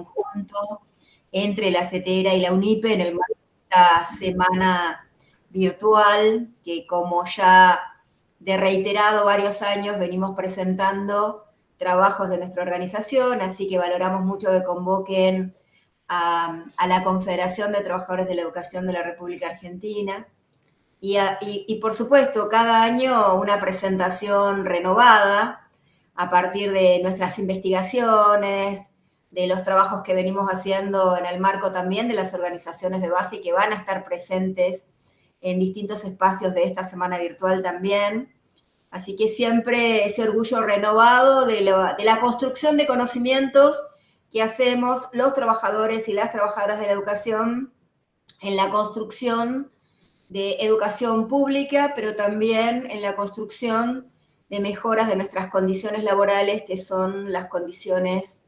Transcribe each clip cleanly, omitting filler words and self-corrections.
conjunto entre la CETERA y la UNIPE en el marco de esta semana virtual que, como ya de reiterado varios años venimos presentando trabajos de nuestra organización, así que valoramos mucho que convoquen a la Confederación de Trabajadores de la Educación de la República Argentina. Y por supuesto, cada año una presentación renovada a partir de nuestras investigaciones, de los trabajos que venimos haciendo en el marco también de las organizaciones de base que van a estar presentes en distintos espacios de esta semana virtual también. Así que siempre ese orgullo renovado de la construcción de conocimientos que hacemos los trabajadores y las trabajadoras de la educación en la construcción de educación pública, pero también en la construcción de mejoras de nuestras condiciones laborales, que son las condiciones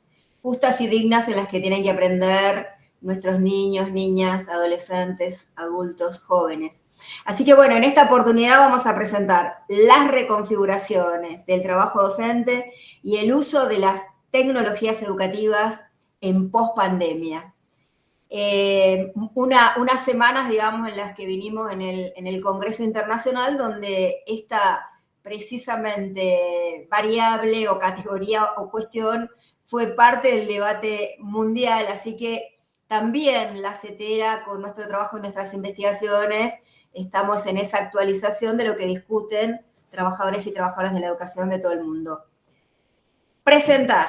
justas y dignas en las que tienen que aprender nuestros niños, niñas, adolescentes, adultos, jóvenes. Así que bueno, en esta oportunidad vamos a presentar las reconfiguraciones del trabajo docente y el uso de las tecnologías educativas en pospandemia. Unas semanas, digamos, en las que vinimos en el Congreso Internacional, donde esta precisamente variable o categoría o cuestión fue parte del debate mundial, así que también la CETERA, con nuestro trabajo y nuestras investigaciones, estamos en esa actualización de lo que discuten trabajadores y trabajadoras de la educación de todo el mundo. Presentar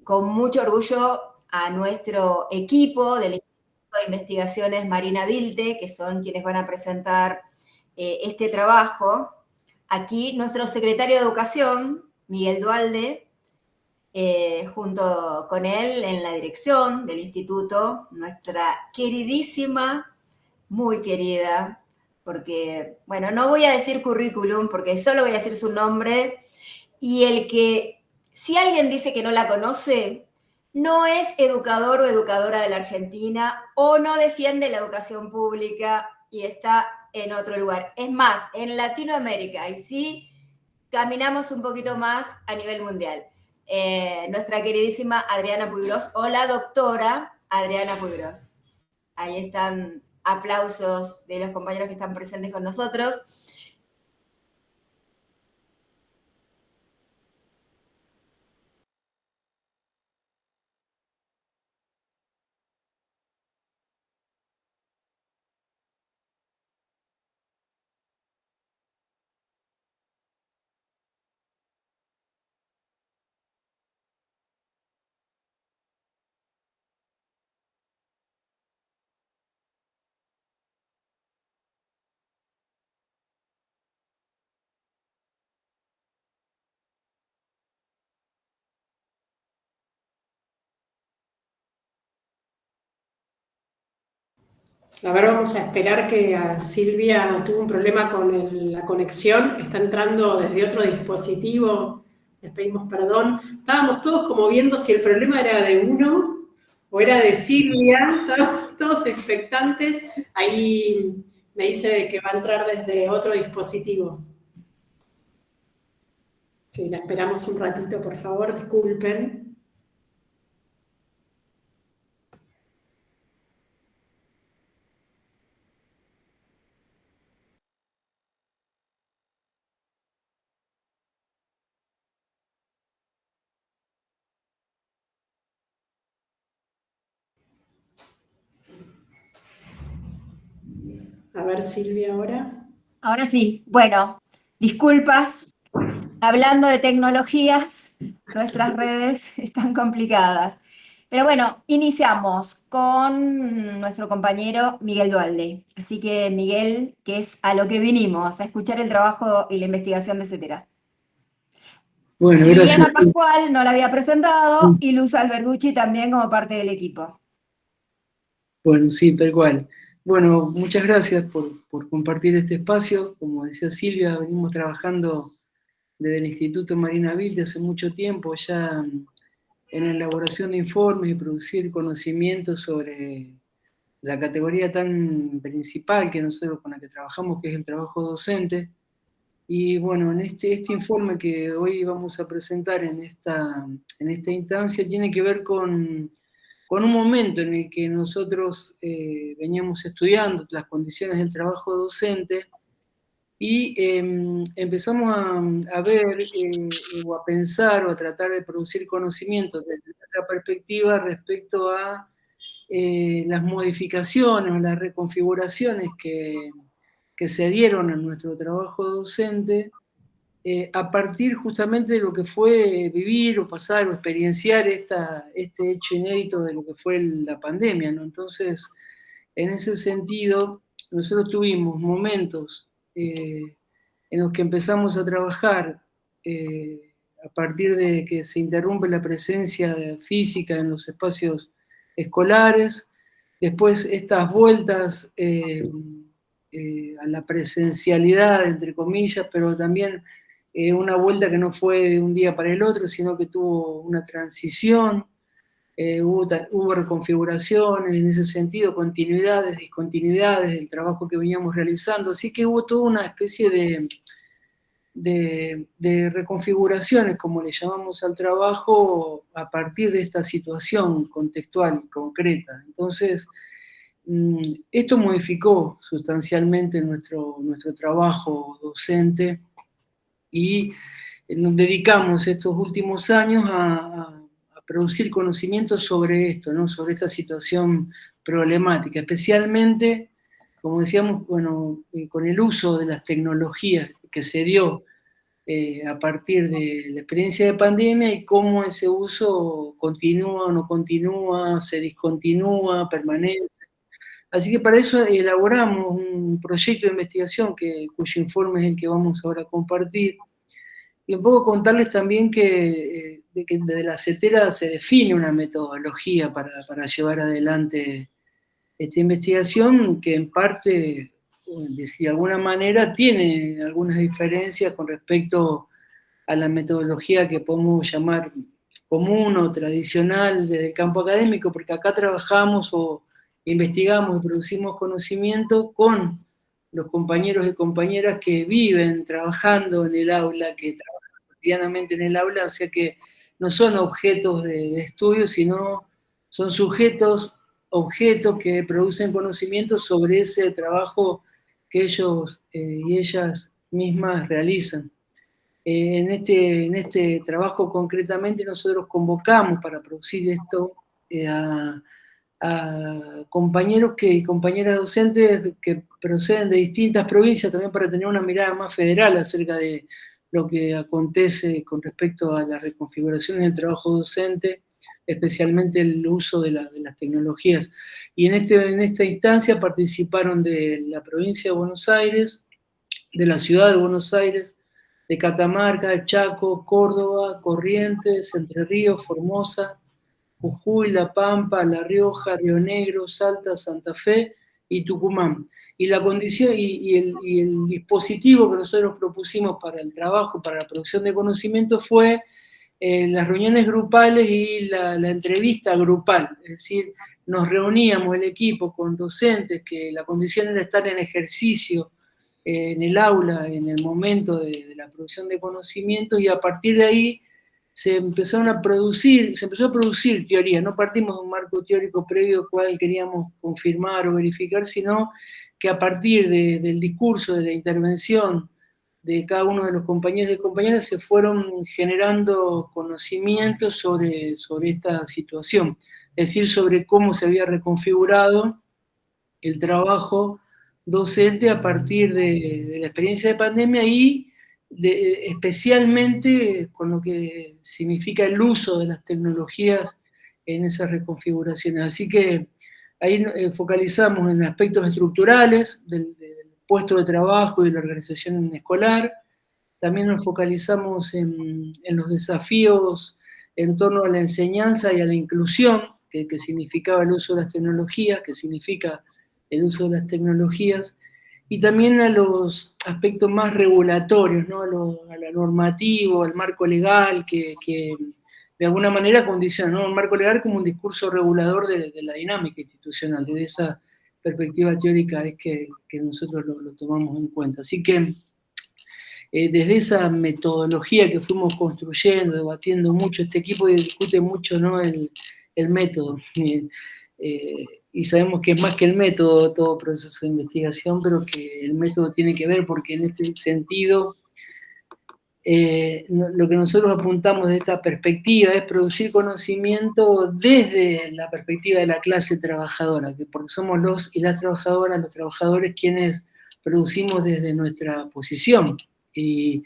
con mucho orgullo a nuestro equipo del Instituto de Investigaciones Marina Vilte, que son quienes van a presentar este trabajo. Aquí nuestro secretario de Educación, Miguel Dualde, junto con él en la dirección del instituto, nuestra queridísima, muy querida, porque, bueno, no voy a decir currículum, porque solo voy a decir su nombre, y el que, si alguien dice que no la conoce, no es educador o educadora de la Argentina, o no defiende la educación pública y está en otro lugar. Es más, en Latinoamérica, y sí caminamos un poquito más a nivel mundial. Nuestra queridísima Adriana Puigros, o la doctora Adriana Puigros. Ahí están aplausos de los compañeros que están presentes con nosotros. A ver, vamos a esperar que a Silvia tuvo un problema con la conexión, está entrando desde otro dispositivo, les pedimos perdón. Estábamos todos como viendo si el problema era de uno o era de Silvia, estábamos todos expectantes. Ahí me dice que va a entrar desde otro dispositivo. Sí, la esperamos un ratito, por favor, disculpen. A ver, Silvia, ahora. Ahora sí, bueno, disculpas. Hablando de tecnologías, nuestras redes están complicadas. Pero bueno, iniciamos con nuestro compañero Miguel Dualde. Así que Miguel, que es a lo que vinimos, a escuchar el trabajo y la investigación de CETERA. Bueno, Liliana gracias. Pascual no la había presentado y Luz Albergucci también como parte del equipo. Bueno, sí, tal cual. Bueno, muchas gracias por compartir este espacio. Como decía Silvia, venimos trabajando desde el Instituto Marina Vilte hace mucho tiempo ya en la elaboración de informes y producir conocimientos sobre la categoría tan principal que nosotros con la que trabajamos, que es el trabajo docente. Y bueno, en este informe que hoy vamos a presentar en esta instancia tiene que ver con con un momento en el que nosotros veníamos estudiando las condiciones del trabajo docente y empezamos a ver o a pensar o a tratar de producir conocimientos desde otra perspectiva respecto a las modificaciones o las reconfiguraciones que se dieron a nuestro trabajo docente a partir justamente de lo que fue vivir o pasar o experienciar este hecho inédito de lo que fue la pandemia, ¿no? Entonces, en ese sentido, nosotros tuvimos momentos en los que empezamos a trabajar a partir de que se interrumpe la presencia física en los espacios escolares, después estas vueltas a la presencialidad, entre comillas, pero también una vuelta que no fue de un día para el otro, sino que tuvo una transición, hubo reconfiguraciones en ese sentido, continuidades, discontinuidades del trabajo que veníamos realizando, así que hubo toda una especie de reconfiguraciones, como le llamamos al trabajo, a partir de esta situación contextual y concreta. Entonces, esto modificó sustancialmente nuestro trabajo docente y nos dedicamos estos últimos años a producir conocimientos sobre esto, ¿no? Sobre esta situación problemática, especialmente, como decíamos, bueno, con el uso de las tecnologías que se dio a partir de la experiencia de pandemia y cómo ese uso continúa o no continúa, se discontinúa, permanece. Así que para eso elaboramos un proyecto de investigación cuyo informe es el que vamos ahora a compartir. Y un poco contarles también que desde la CETERA se define una metodología para llevar adelante esta investigación que en parte, de alguna manera, tiene algunas diferencias con respecto a la metodología que podemos llamar común o tradicional desde el campo académico, porque acá trabajamos o investigamos y producimos conocimiento con los compañeros y compañeras que viven trabajando en el aula, que trabajan cotidianamente en el aula, o sea que no son objetos de estudio, sino son sujetos, objetos que producen conocimiento sobre ese trabajo que ellos y ellas mismas realizan. En este trabajo concretamente nosotros convocamos para producir esto a compañeros y compañeras docentes que proceden de distintas provincias, también para tener una mirada más federal acerca de lo que acontece con respecto a las reconfiguraciones del trabajo docente, especialmente el uso de las tecnologías. Y en esta instancia participaron de la provincia de Buenos Aires, de la ciudad de Buenos Aires, de Catamarca, Chaco, Córdoba, Corrientes, Entre Ríos, Formosa, Jujuy, La Pampa, La Rioja, Río Negro, Salta, Santa Fe y Tucumán. Y la condición y el dispositivo que nosotros propusimos para el trabajo, para la producción de conocimiento, fue las reuniones grupales y la entrevista grupal. Es decir, nos reuníamos el equipo con docentes que la condición era estar en ejercicio en el aula, en el momento de la producción de conocimientos, y a partir de ahí se empezó a producir teoría. No partimos de un marco teórico previo al cual queríamos confirmar o verificar, sino que a partir del discurso, de la intervención de cada uno de los compañeros y compañeras, se fueron generando conocimientos sobre esta situación, es decir, sobre cómo se había reconfigurado el trabajo docente a partir de la experiencia de pandemia y especialmente con lo que significa el uso de las tecnologías en esas reconfiguraciones. Así que ahí focalizamos en aspectos estructurales del puesto de trabajo y de la organización escolar. También nos focalizamos en los desafíos en torno a la enseñanza y a la inclusión, que significaba el uso de las tecnologías, que significa el uso de las tecnologías, y también a los aspectos más regulatorios, ¿no? A lo normativo, al marco legal, que de alguna manera condiciona, ¿no? Un marco legal como un discurso regulador de la dinámica institucional. Desde esa perspectiva teórica es que nosotros lo tomamos en cuenta. Así que desde esa metodología que fuimos construyendo, debatiendo mucho, este equipo discute mucho, ¿no? el el método. Y sabemos que es más que el método todo proceso de investigación, pero que el método tiene que ver porque en este sentido lo que nosotros apuntamos de esta perspectiva es producir conocimiento desde la perspectiva de la clase trabajadora, porque somos los y las trabajadoras, los trabajadores quienes producimos desde nuestra posición y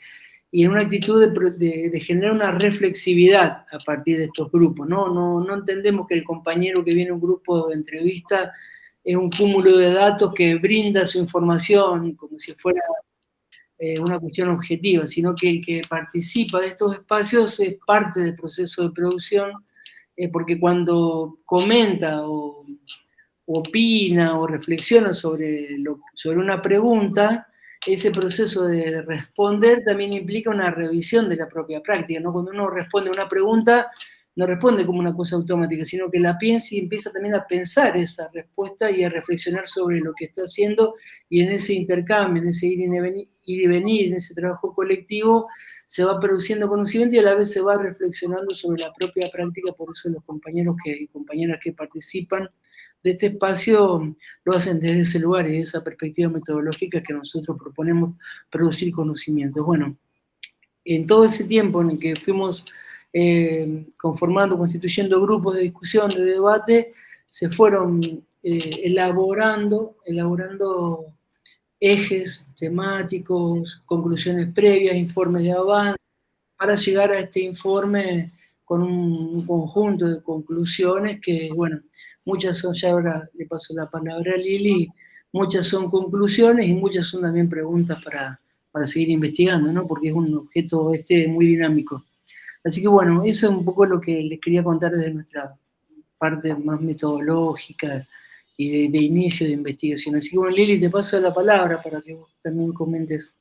en una actitud de generar una reflexividad a partir de estos grupos. No entendemos que el compañero que viene a un grupo de entrevista es un cúmulo de datos que brinda su información como si fuera una cuestión objetiva, sino que el que participa de estos espacios es parte del proceso de producción, porque cuando comenta o opina o reflexiona sobre una pregunta, ese proceso de responder también implica una revisión de la propia práctica, ¿no? Cuando uno responde a una pregunta, no responde como una cosa automática, sino que la piensa y empieza también a pensar esa respuesta y a reflexionar sobre lo que está haciendo, y en ese intercambio, en ese ir y venir, en ese trabajo colectivo, se va produciendo conocimiento y a la vez se va reflexionando sobre la propia práctica. Por eso los compañeros y compañeras que participan de este espacio lo hacen desde ese lugar y de esa perspectiva metodológica que nosotros proponemos producir conocimientos. Bueno, en todo ese tiempo en el que fuimos conformando, constituyendo grupos de discusión, de debate, se fueron elaborando ejes temáticos, conclusiones previas, informes de avance, para llegar a este informe con un conjunto de conclusiones que, bueno, muchas son, ya ahora le paso la palabra a Lili, muchas son conclusiones y muchas son también preguntas para seguir investigando, ¿no? Porque es un objeto muy dinámico. Así que bueno, eso es un poco lo que les quería contar desde nuestra parte más metodológica y de inicio de investigación. Así que bueno, Lili, te paso la palabra para que vos también comentes.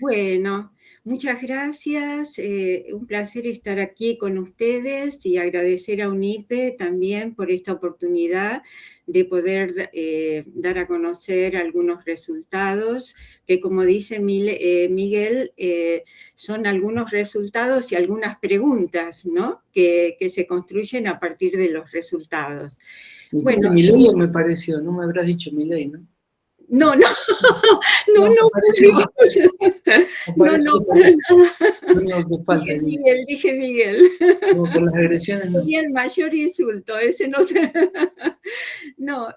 Bueno, muchas gracias. Un placer estar aquí con ustedes y agradecer a UNIPE también por esta oportunidad de poder dar a conocer algunos resultados que, como dice Miguel, son algunos resultados y algunas preguntas, ¿no? que se construyen a partir de los resultados. Bueno, Milei me pareció, no me habrás dicho Milei, ¿no? No. Dije Miguel. No, por las agresiones no. Sería el mayor insulto, ese no sé. No,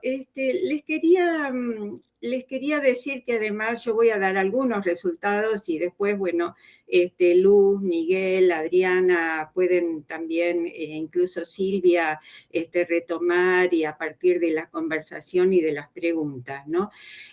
les quería decir que además yo voy a dar algunos resultados y después, bueno, Luz, Miguel, Adriana pueden también, incluso Silvia, retomar y a partir de la conversación y de las preguntas, ¿no?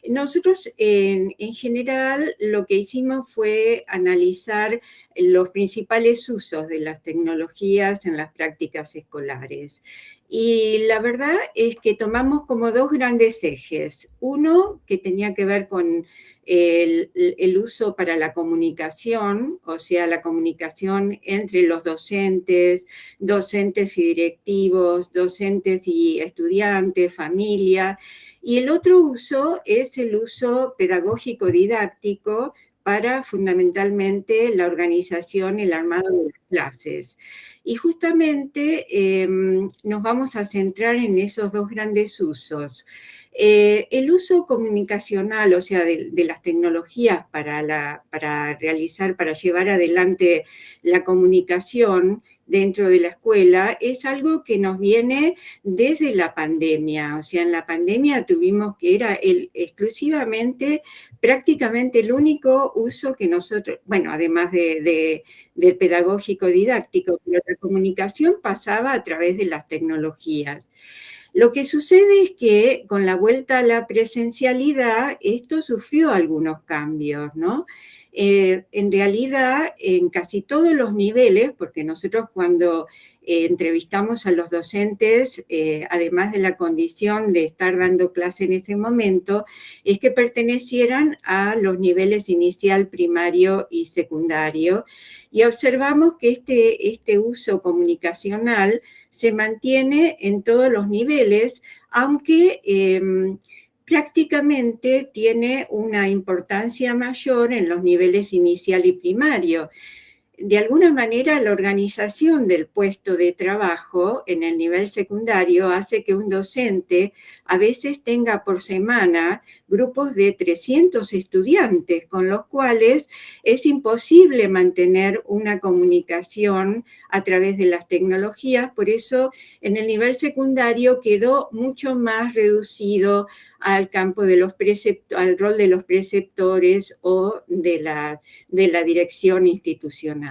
Nosotros, en general, lo que hicimos fue analizar los principales usos de las tecnologías en las prácticas escolares. Y la verdad es que tomamos como dos grandes ejes. Uno que tenía que ver con el uso para la comunicación, o sea, la comunicación entre los docentes y directivos, docentes y estudiantes, familia. Y el otro uso es el uso pedagógico didáctico para fundamentalmente la organización y el armado de las clases. Y justamente nos vamos a centrar en esos dos grandes usos. El uso comunicacional, o sea, de las tecnologías para llevar adelante la comunicación dentro de la escuela, es algo que nos viene desde la pandemia. O sea, en la pandemia tuvimos que era exclusivamente, prácticamente el único uso que nosotros, bueno, además del pedagógico didáctico, pero la comunicación pasaba a través de las tecnologías. Lo que sucede es que con la vuelta a la presencialidad, esto sufrió algunos cambios, ¿no? En realidad, en casi todos los niveles, porque nosotros cuando entrevistamos a los docentes, además de la condición de estar dando clase en ese momento, es que pertenecieran a los niveles inicial, primario y secundario, y observamos que este uso comunicacional se mantiene en todos los niveles, aunque prácticamente tiene una importancia mayor en los niveles inicial y primario. de alguna manera la organización del puesto de trabajo en el nivel secundario hace que un docente a veces tenga por semana grupos de 300 estudiantes, con los cuales es imposible mantener una comunicación a través de las tecnologías. Por eso en el nivel secundario quedó mucho más reducido al campo de los al rol de los preceptores o de la dirección institucional.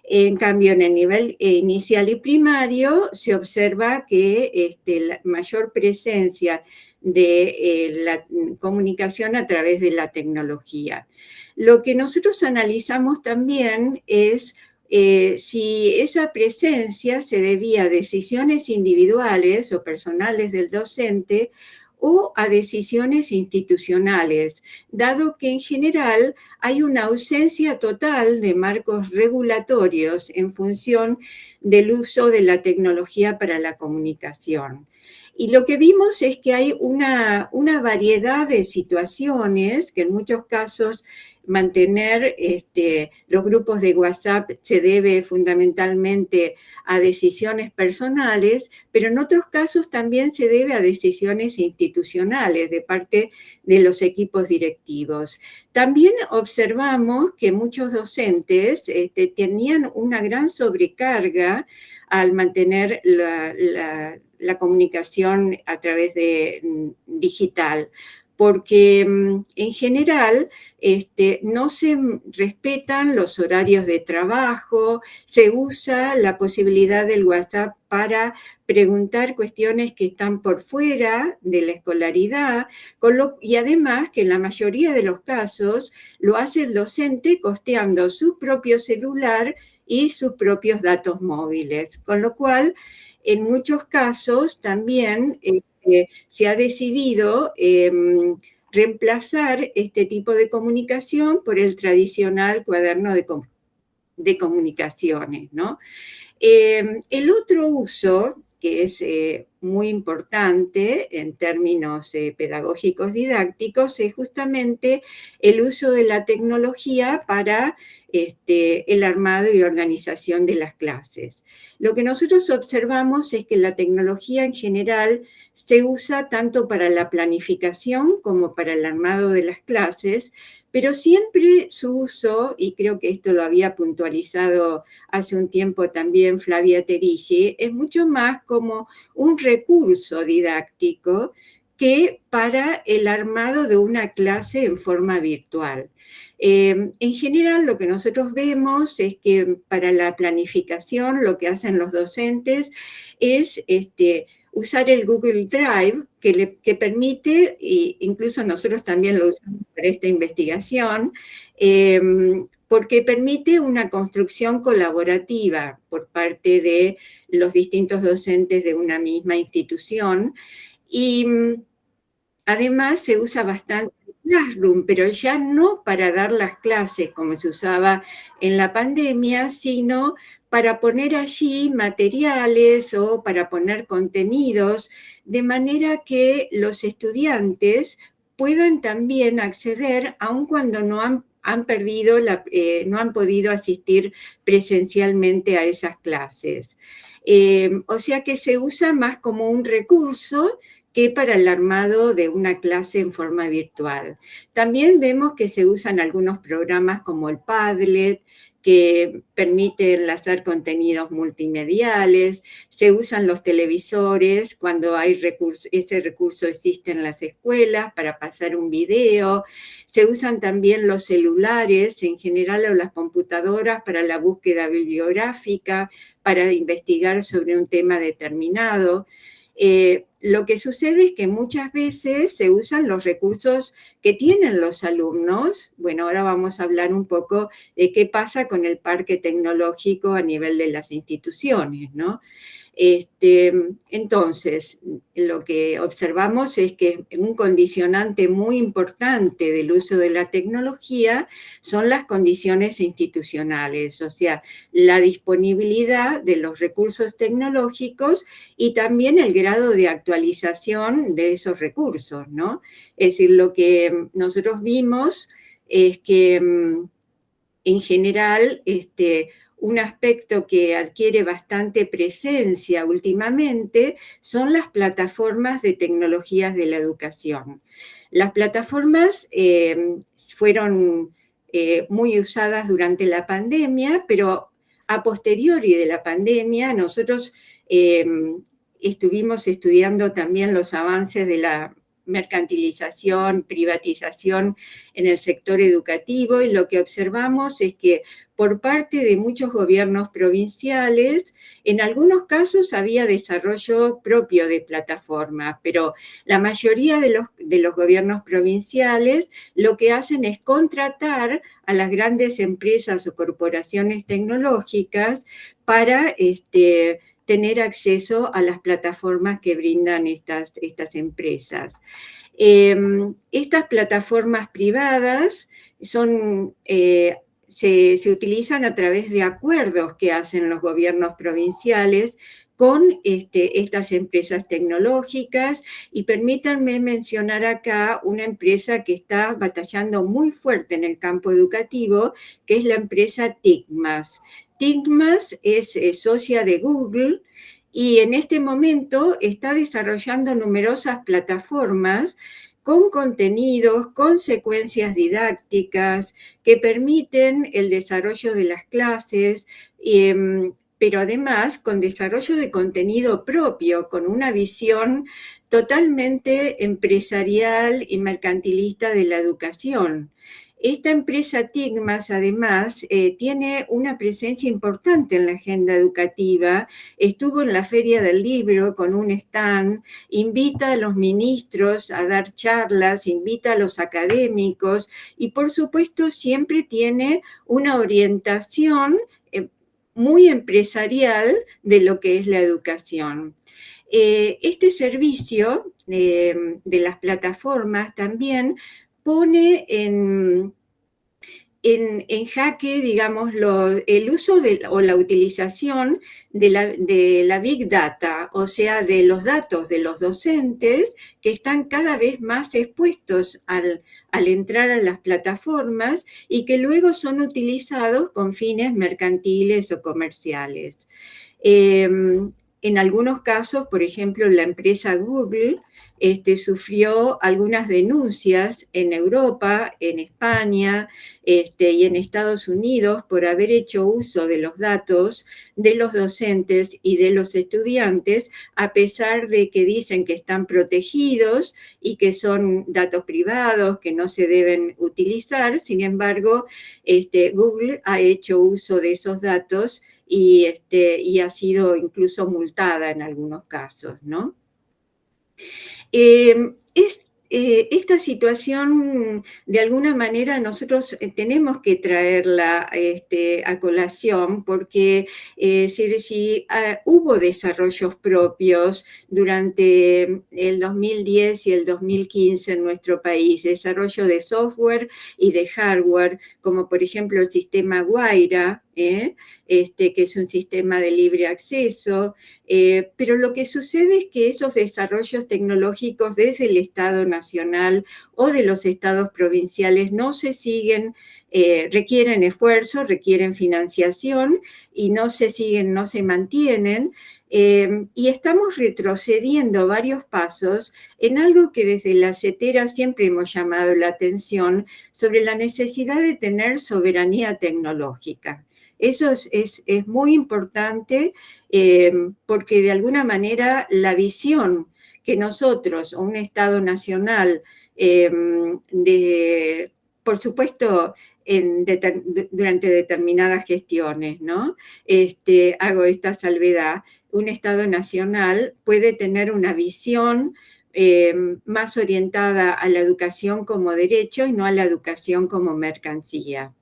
En cambio, en el nivel inicial y primario se observa que la mayor presencia de la comunicación a través de la tecnología. Lo que nosotros analizamos también es si esa presencia se debía a decisiones individuales o personales del docente o a decisiones institucionales, dado que en general hay una ausencia total de marcos regulatorios en función del uso de la tecnología para la comunicación. Y lo que vimos es que hay una variedad de situaciones que en muchos casos mantener los grupos de WhatsApp se debe fundamentalmente a decisiones personales, pero en otros casos también se debe a decisiones institucionales de parte de los equipos directivos. También observamos que muchos docentes tenían una gran sobrecarga al mantener la comunicación a través de digital, porque en general no se respetan los horarios de trabajo, se usa la posibilidad del WhatsApp para preguntar cuestiones que están por fuera de la escolaridad, y además que en la mayoría de los casos lo hace el docente costeando su propio celular y sus propios datos móviles, con lo cual en muchos casos también se ha decidido reemplazar este tipo de comunicación por el tradicional cuaderno de comunicaciones, ¿no? El otro uso, que es muy importante en términos pedagógicos didácticos, es justamente el uso de la tecnología para el armado y organización de las clases. Lo que nosotros observamos es que la tecnología en general se usa tanto para la planificación como para el armado de las clases, pero siempre su uso, y creo que esto lo había puntualizado hace un tiempo también Flavia Terigi, es mucho más como un recurso didáctico que para el armado de una clase en forma virtual. En general, lo que nosotros vemos es que para la planificación lo que hacen los docentes es usar el Google Drive que permite, e incluso nosotros también lo usamos para esta investigación, porque permite una construcción colaborativa por parte de los distintos docentes de una misma institución. Y además se usa bastante Classroom, pero ya no para dar las clases como se usaba en la pandemia, sino para poner allí materiales o para poner contenidos, de manera que los estudiantes puedan también acceder, aun cuando no han perdido, no han podido asistir presencialmente a esas clases. O sea que se usa más como un recurso que para el armado de una clase en forma virtual. También vemos que se usan algunos programas como el Padlet, que permite enlazar contenidos multimediales, se usan los televisores cuando hay ese recurso existe en las escuelas para pasar un video, se usan también los celulares en general o las computadoras para la búsqueda bibliográfica, para investigar sobre un tema determinado. Lo que sucede es que muchas veces se usan los recursos que tienen los alumnos. Bueno, ahora vamos a hablar un poco de qué pasa con el parque tecnológico a nivel de las instituciones, ¿no? Entonces, lo que observamos es que un condicionante muy importante del uso de la tecnología son las condiciones institucionales, o sea, la disponibilidad de los recursos tecnológicos y también el grado de actualización de esos recursos, ¿no? Es decir, lo que nosotros vimos es que en general, un aspecto que adquiere bastante presencia últimamente son las plataformas de tecnologías de la educación. Las plataformas fueron muy usadas durante la pandemia, pero a posteriori de la pandemia nosotros estuvimos estudiando también los avances de la mercantilización, privatización en el sector educativo, y lo que observamos es que por parte de muchos gobiernos provinciales, en algunos casos había desarrollo propio de plataformas, pero la mayoría de los gobiernos provinciales lo que hacen es contratar a las grandes empresas o corporaciones tecnológicas para tener acceso a las plataformas que brindan estas empresas. Estas plataformas privadas se utilizan a través de acuerdos que hacen los gobiernos provinciales con estas empresas tecnológicas, y permítanme mencionar acá una empresa que está batallando muy fuerte en el campo educativo, que es la empresa TICMAS. TICMAS es socia de Google y en este momento está desarrollando numerosas plataformas con contenidos, con secuencias didácticas que permiten el desarrollo de las clases, pero además con desarrollo de contenido propio, con una visión totalmente empresarial y mercantilista de la educación. Esta empresa TICMAS, además, tiene una presencia importante en la agenda educativa. Estuvo en la Feria del Libro con un stand, invita a los ministros a dar charlas, invita a los académicos y, por supuesto, siempre tiene una orientación muy empresarial de lo que es la educación. Este servicio de las plataformas también pone en jaque, digamos, el uso o la utilización de la Big Data, o sea, de los datos de los docentes que están cada vez más expuestos al entrar a las plataformas y que luego son utilizados con fines mercantiles o comerciales. En algunos casos, por ejemplo, la empresa Google sufrió algunas denuncias en Europa, en España y en Estados Unidos por haber hecho uso de los datos de los docentes y de los estudiantes, a pesar de que dicen que están protegidos y que son datos privados, que no se deben utilizar. Sin embargo, Google ha hecho uso de esos datos y ha sido incluso multada en algunos casos, ¿no? Esta situación, de alguna manera, nosotros tenemos que traerla a colación, porque hubo desarrollos propios durante el 2010 y el 2015 en nuestro país, desarrollo de software y de hardware, como por ejemplo el sistema Guaira, que es un sistema de libre acceso, pero lo que sucede es que esos desarrollos tecnológicos desde el Estado Nacional o de los estados provinciales no se siguen, requieren esfuerzo, requieren financiación y no se siguen, no se mantienen, y estamos retrocediendo varios pasos en algo que desde la CETERA siempre hemos llamado la atención sobre la necesidad de tener soberanía tecnológica. Eso es muy importante porque de alguna manera la visión que nosotros, o un Estado nacional, por supuesto, durante determinadas gestiones, ¿no? Hago esta salvedad. Un Estado nacional puede tener una visión más orientada a la educación como derecho y no a la educación como mercancía.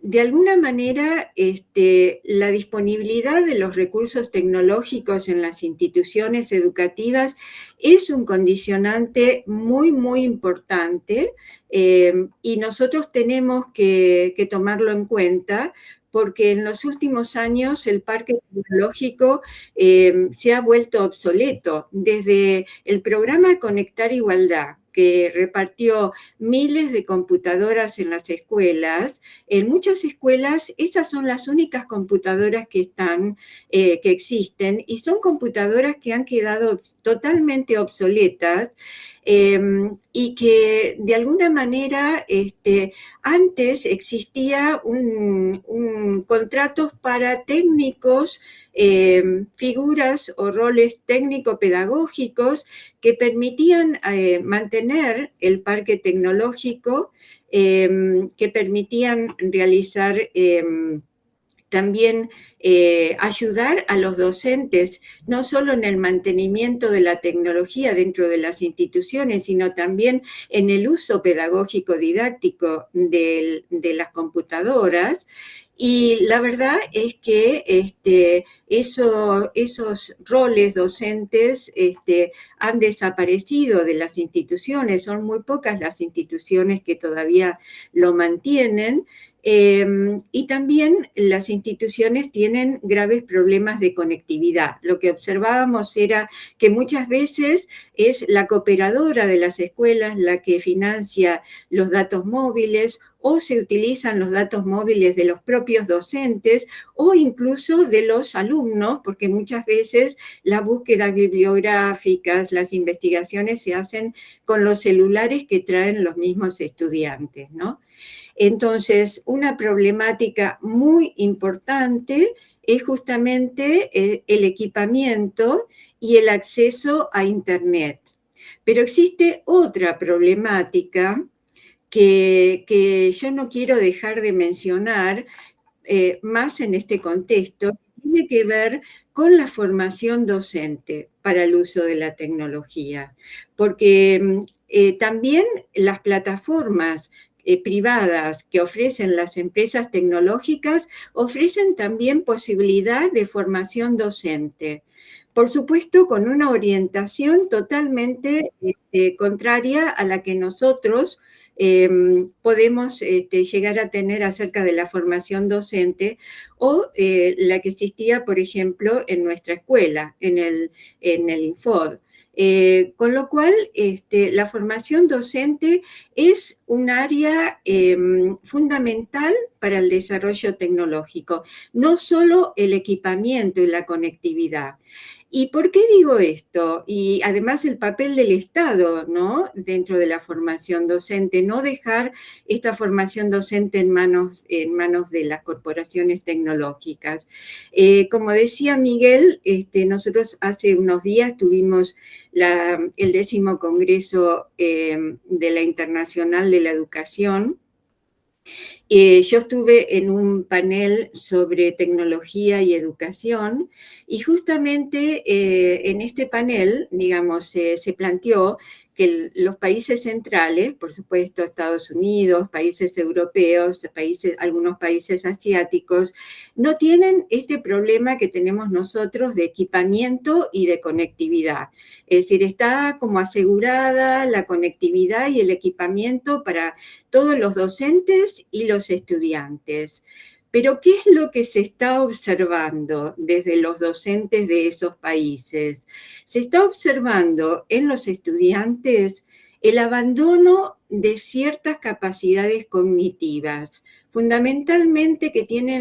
De alguna manera, la disponibilidad de los recursos tecnológicos en las instituciones educativas es un condicionante muy, muy importante y nosotros tenemos que tomarlo en cuenta, porque en los últimos años el parque tecnológico se ha vuelto obsoleto. Desde el programa Conectar Igualdad, que repartió miles de computadoras en las escuelas, en muchas escuelas esas son las únicas computadoras que existen, y son computadoras que han quedado totalmente obsoletas, y que de alguna manera antes existía contratos para técnicos, figuras o roles técnico-pedagógicos que permitían mantener el parque tecnológico, que permitían realizar también ayudar a los docentes, no solo en el mantenimiento de la tecnología dentro de las instituciones, sino también en el uso pedagógico didáctico de las computadoras. Y la verdad es que esos roles docentes han desaparecido de las instituciones, son muy pocas las instituciones que todavía lo mantienen. Y también las instituciones tienen graves problemas de conectividad. Lo que observábamos era que muchas veces es la cooperadora de las escuelas la que financia los datos móviles, o se utilizan los datos móviles de los propios docentes o incluso de los alumnos, porque muchas veces las búsquedas bibliográficas, las investigaciones se hacen con los celulares que traen los mismos estudiantes, ¿no? Entonces, una problemática muy importante es justamente el equipamiento y el acceso a Internet. Pero existe otra problemática que yo no quiero dejar de mencionar más en este contexto, que tiene que ver con la formación docente para el uso de la tecnología. Porque también las plataformas privadas que ofrecen las empresas tecnológicas ofrecen también posibilidad de formación docente. Por supuesto, con una orientación totalmente contraria a la que nosotros podemos llegar a tener acerca de la formación docente o la que existía, por ejemplo, en nuestra escuela, en el Infod. Con lo cual, la formación docente es un área fundamental para el desarrollo tecnológico, no solo el equipamiento y la conectividad. ¿Y por qué digo esto? Y además el papel del Estado, ¿no?, dentro de la formación docente, no dejar esta formación docente en manos de las corporaciones tecnológicas. Como decía Miguel, nosotros hace unos días tuvimos el 10º Congreso de la Internacional de la Educación. Yo estuve en un panel sobre tecnología y educación, y justamente en este panel, digamos, se planteó que los países centrales, por supuesto Estados Unidos, países europeos, algunos países asiáticos, no tienen este problema que tenemos nosotros de equipamiento y de conectividad. Es decir, está como asegurada la conectividad y el equipamiento para todos los docentes y los estudiantes. Pero, ¿qué es lo que se está observando desde los docentes de esos países? Se está observando en los estudiantes el abandono de ciertas capacidades cognitivas, fundamentalmente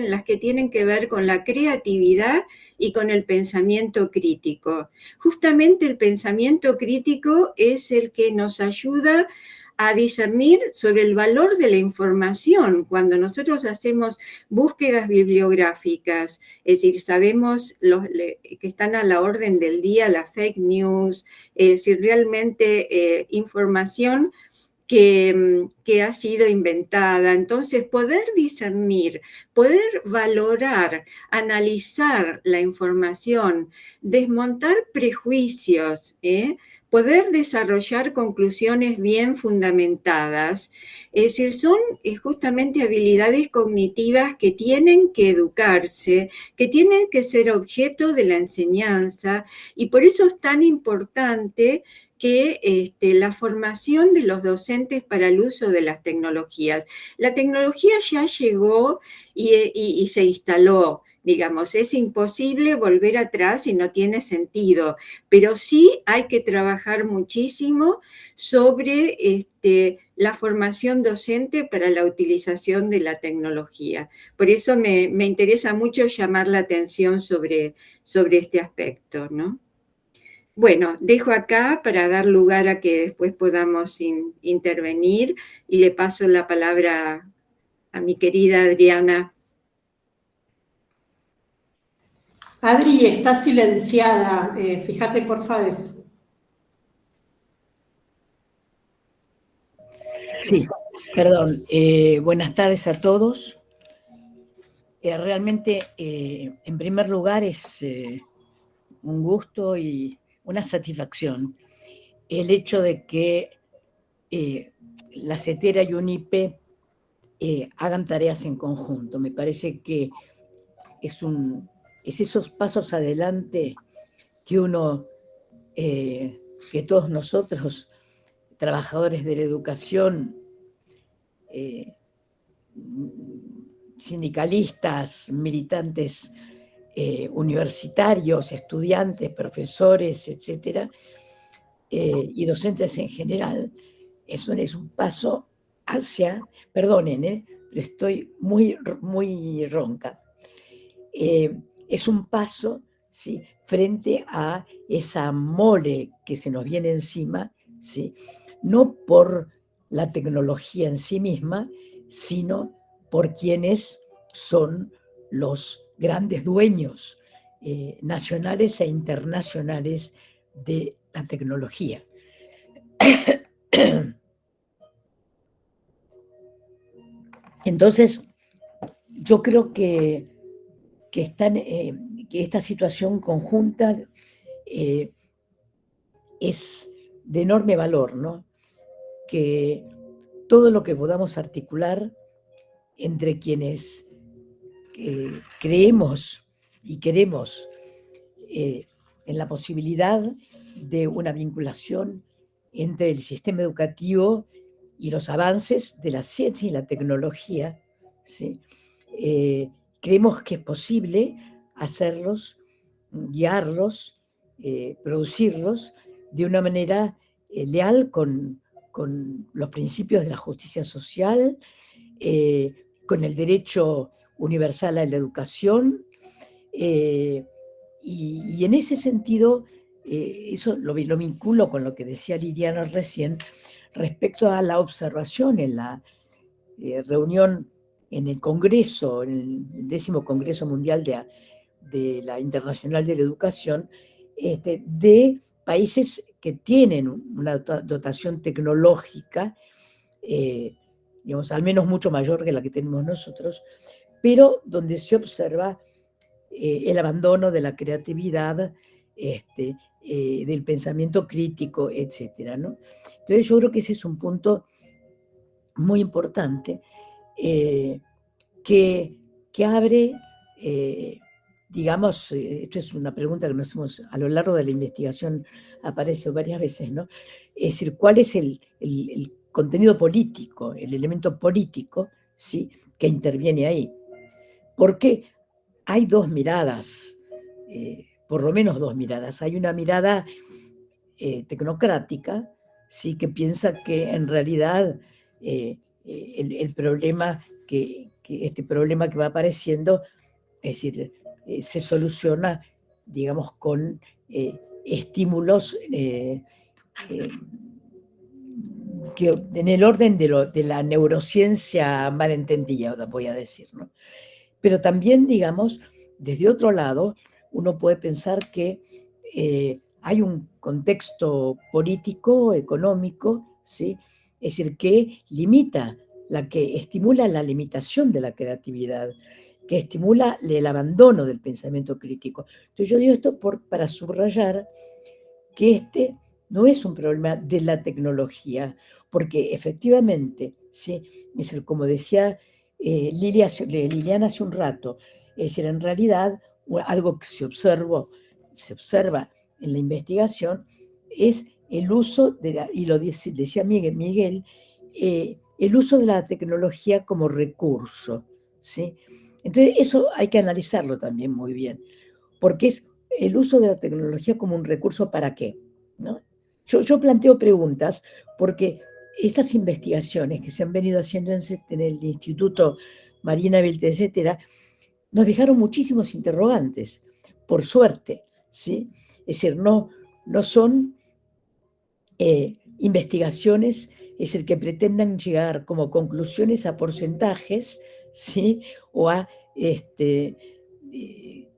las que tienen que ver con la creatividad y con el pensamiento crítico. Justamente el pensamiento crítico es el que nos ayuda a discernir sobre el valor de la información. Cuando nosotros hacemos búsquedas bibliográficas, es decir, sabemos que están a la orden del día las fake news, es decir, realmente información que ha sido inventada. Entonces, poder discernir, poder valorar, analizar la información, desmontar prejuicios, poder desarrollar conclusiones bien fundamentadas, es decir, son justamente habilidades cognitivas que tienen que educarse, que tienen que ser objeto de la enseñanza, y por eso es tan importante que la formación de los docentes para el uso de las tecnologías. La tecnología ya llegó y se instaló. digamos, es imposible volver atrás y no tiene sentido, pero sí hay que trabajar muchísimo sobre la formación docente para la utilización de la tecnología. Por eso me interesa mucho llamar la atención sobre este aspecto, ¿no? Bueno, dejo acá para dar lugar a que después podamos intervenir y le paso la palabra a mi querida Adriana. Adri, está silenciada. Fíjate, porfa. Sí, perdón. Buenas tardes a todos. Realmente, en primer lugar, es un gusto y una satisfacción el hecho de que la CETERA y UNIPE hagan tareas en conjunto. Me parece que es esos pasos adelante que que todos nosotros, trabajadores de la educación, sindicalistas, militantes universitarios, estudiantes, profesores, etcétera, y docentes en general, eso es un paso hacia, perdonen, pero estoy muy ronca, es un paso, ¿sí?, frente a esa mole que se nos viene encima, ¿sí?, no por la tecnología en sí misma, sino por quienes son los grandes dueños nacionales e internacionales de la tecnología. Entonces, yo creo que esta situación conjunta es de enorme valor, ¿no? Que todo lo que podamos articular entre quienes creemos y queremos en la posibilidad de una vinculación entre el sistema educativo y los avances de la ciencia y la tecnología, ¿sí? Creemos que es posible hacerlos, guiarlos, producirlos de una manera leal con los principios de la justicia social, con el derecho universal a la educación, y en ese sentido, eso lo vinculo con lo que decía Liliana recién, respecto a la observación en la reunión en el Congreso, en el 10º Congreso Mundial de la Internacional de la Educación, de países que tienen una dotación tecnológica, digamos, al menos mucho mayor que la que tenemos nosotros, pero donde se observa el abandono de la creatividad, del pensamiento crítico, etcétera, ¿no? Entonces yo creo que ese es un punto muy importante que abre, digamos, esto es una pregunta que nos hacemos a lo largo de la investigación, aparece varias veces, ¿no? Es decir, ¿cuál es el contenido político, el elemento político, ¿sí?, que interviene ahí? Porque hay dos miradas, por lo menos dos miradas. Hay una mirada tecnocrática, ¿sí?, que piensa que en realidad el problema este problema que va apareciendo, es decir, se soluciona, digamos, con estímulos que en el orden de la neurociencia malentendida, voy a decir, ¿no? Pero también, digamos, desde otro lado, uno puede pensar que hay un contexto político, económico, ¿sí?, es decir, que estimula la limitación de la creatividad, que estimula el abandono del pensamiento crítico. Entonces yo digo esto para subrayar que no es un problema de la tecnología, porque efectivamente, ¿sí?, es decir, como decía Liliana hace un rato, es decir, en realidad algo que se observa en la investigación es el uso y lo decía Miguel, el uso de la tecnología como recurso, ¿sí? Entonces, eso hay que analizarlo también muy bien, porque es el uso de la tecnología como un recurso ¿para qué? ¿No? Yo planteo preguntas porque estas investigaciones que se han venido haciendo en el Instituto Marina Vilde, etcétera, nos dejaron muchísimos interrogantes, por suerte, ¿sí? Es decir, no son investigaciones, es decir, que pretendan llegar como conclusiones a porcentajes, ¿sí? O a,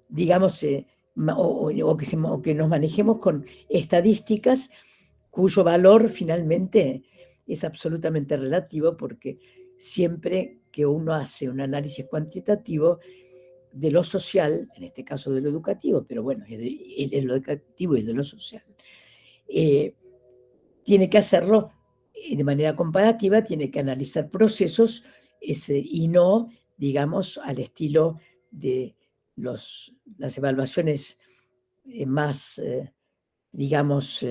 digamos, o que nos manejemos con estadísticas cuyo valor finalmente es absolutamente relativo, porque siempre que uno hace un análisis cuantitativo de lo social, en este caso de lo educativo, pero bueno, es de lo educativo y de lo social, tiene que hacerlo de manera comparativa, tiene que analizar procesos y no, digamos, al estilo de las evaluaciones más, digamos,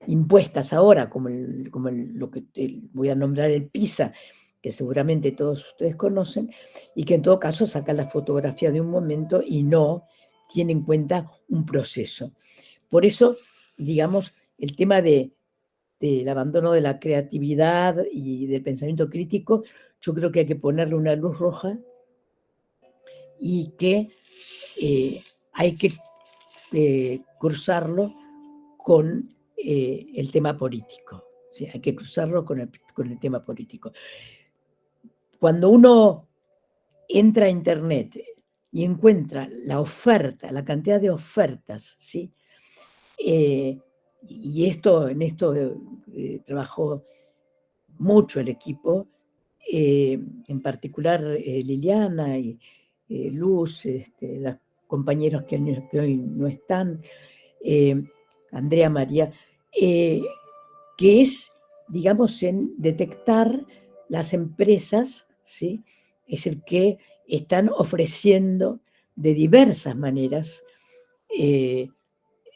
impuestas ahora, como lo que voy a nombrar el PISA, que seguramente todos ustedes conocen, y que en todo caso saca la fotografía de un momento y no tiene en cuenta un proceso. Por eso, digamos, el tema del abandono de la creatividad y del pensamiento crítico, yo creo que hay que ponerle una luz roja y que hay que cruzarlo con el tema político. ¿Sí? Hay que cruzarlo con el tema político. Cuando uno entra a Internet y encuentra la oferta, la cantidad de ofertas, ¿sí? Y en esto trabajó mucho el equipo, en particular Liliana y Luz, los compañeros que hoy no están, Andrea María, que es, digamos, en detectar las empresas, ¿sí? Es el que están ofreciendo de diversas maneras,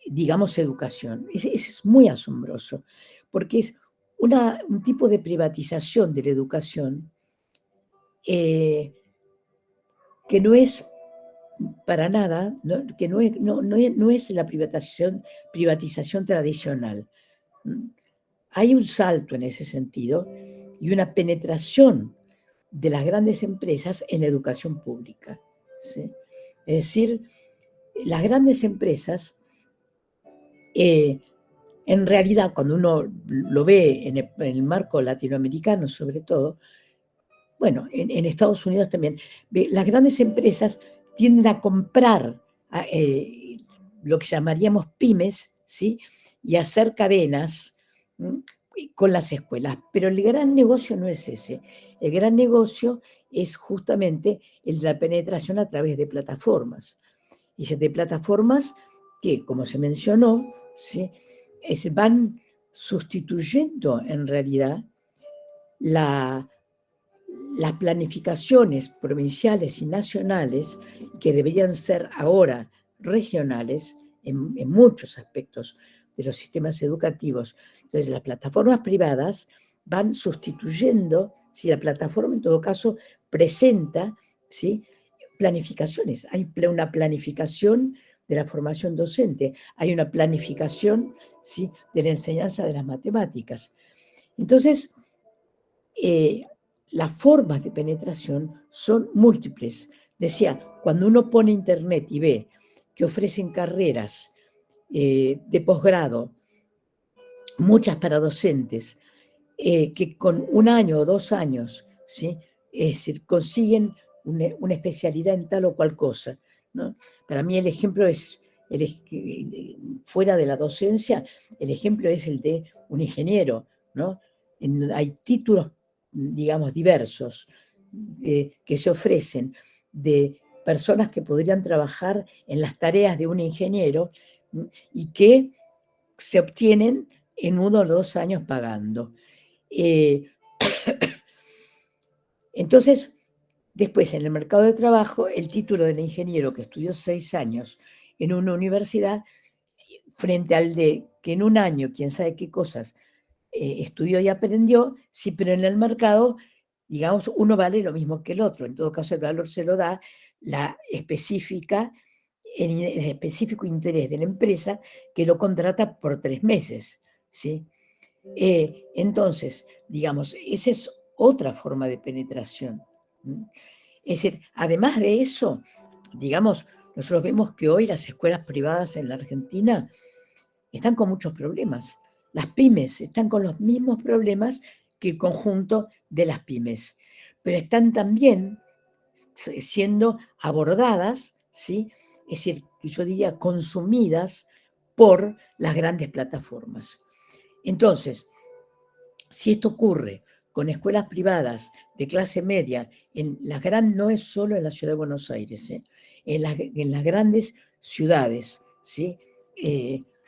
digamos, educación. Eso es muy asombroso, porque es un tipo de privatización de la educación que no es para nada, que no es la privatización tradicional. Hay un salto en ese sentido y una penetración de las grandes empresas en la educación pública, ¿sí? Es decir, las grandes empresas, en realidad, cuando uno lo ve en el marco latinoamericano sobre todo, bueno, en Estados Unidos también, las grandes empresas tienden a comprar lo que llamaríamos pymes, ¿sí? Y hacer cadenas con las escuelas. Pero el gran negocio no es ese. El gran negocio es justamente el de la penetración a través de plataformas. Y de plataformas que, como se mencionó, ¿sí? Van sustituyendo en realidad las planificaciones provinciales y nacionales, que deberían ser ahora regionales en muchos aspectos de los sistemas educativos. Entonces, las plataformas privadas van sustituyendo, si la plataforma en todo caso presenta, ¿sí? Planificaciones. Hay una planificación de la formación docente, hay una planificación, ¿sí? De la enseñanza de las matemáticas. Entonces, las formas de penetración son múltiples. Decía, cuando uno pone Internet y ve que ofrecen carreras de posgrado, muchas para docentes, que con 1 año o 2 años, ¿sí? Es decir, consiguen una especialidad en tal o cual cosa, ¿no? Para mí el ejemplo es, fuera de la docencia, el ejemplo es el de un ingeniero, ¿no? Hay títulos, digamos, diversos que se ofrecen de personas que podrían trabajar en las tareas de un ingeniero y que se obtienen en 1 o 2 años pagando. Entonces, después en el mercado de trabajo, el título del ingeniero que estudió 6 años en una universidad, frente al de que en 1 año, quién sabe qué cosas estudió y aprendió, sí, pero en el mercado digamos, uno vale lo mismo que el otro. En todo caso, el valor se lo da la específica, el específico interés de la empresa que lo contrata por 3 meses, ¿sí? Entonces, digamos, esa es otra forma de penetración. Es decir, además de eso, digamos, nosotros vemos que hoy las escuelas privadas en la Argentina están con muchos problemas. Las pymes están con los mismos problemas que el conjunto de las pymes, pero están también siendo abordadas, ¿sí? Es decir, que yo diría consumidas por las grandes plataformas. Entonces, si esto ocurre con escuelas privadas de clase media, no es solo en la ciudad de Buenos Aires, en las grandes ciudades, ¿sí?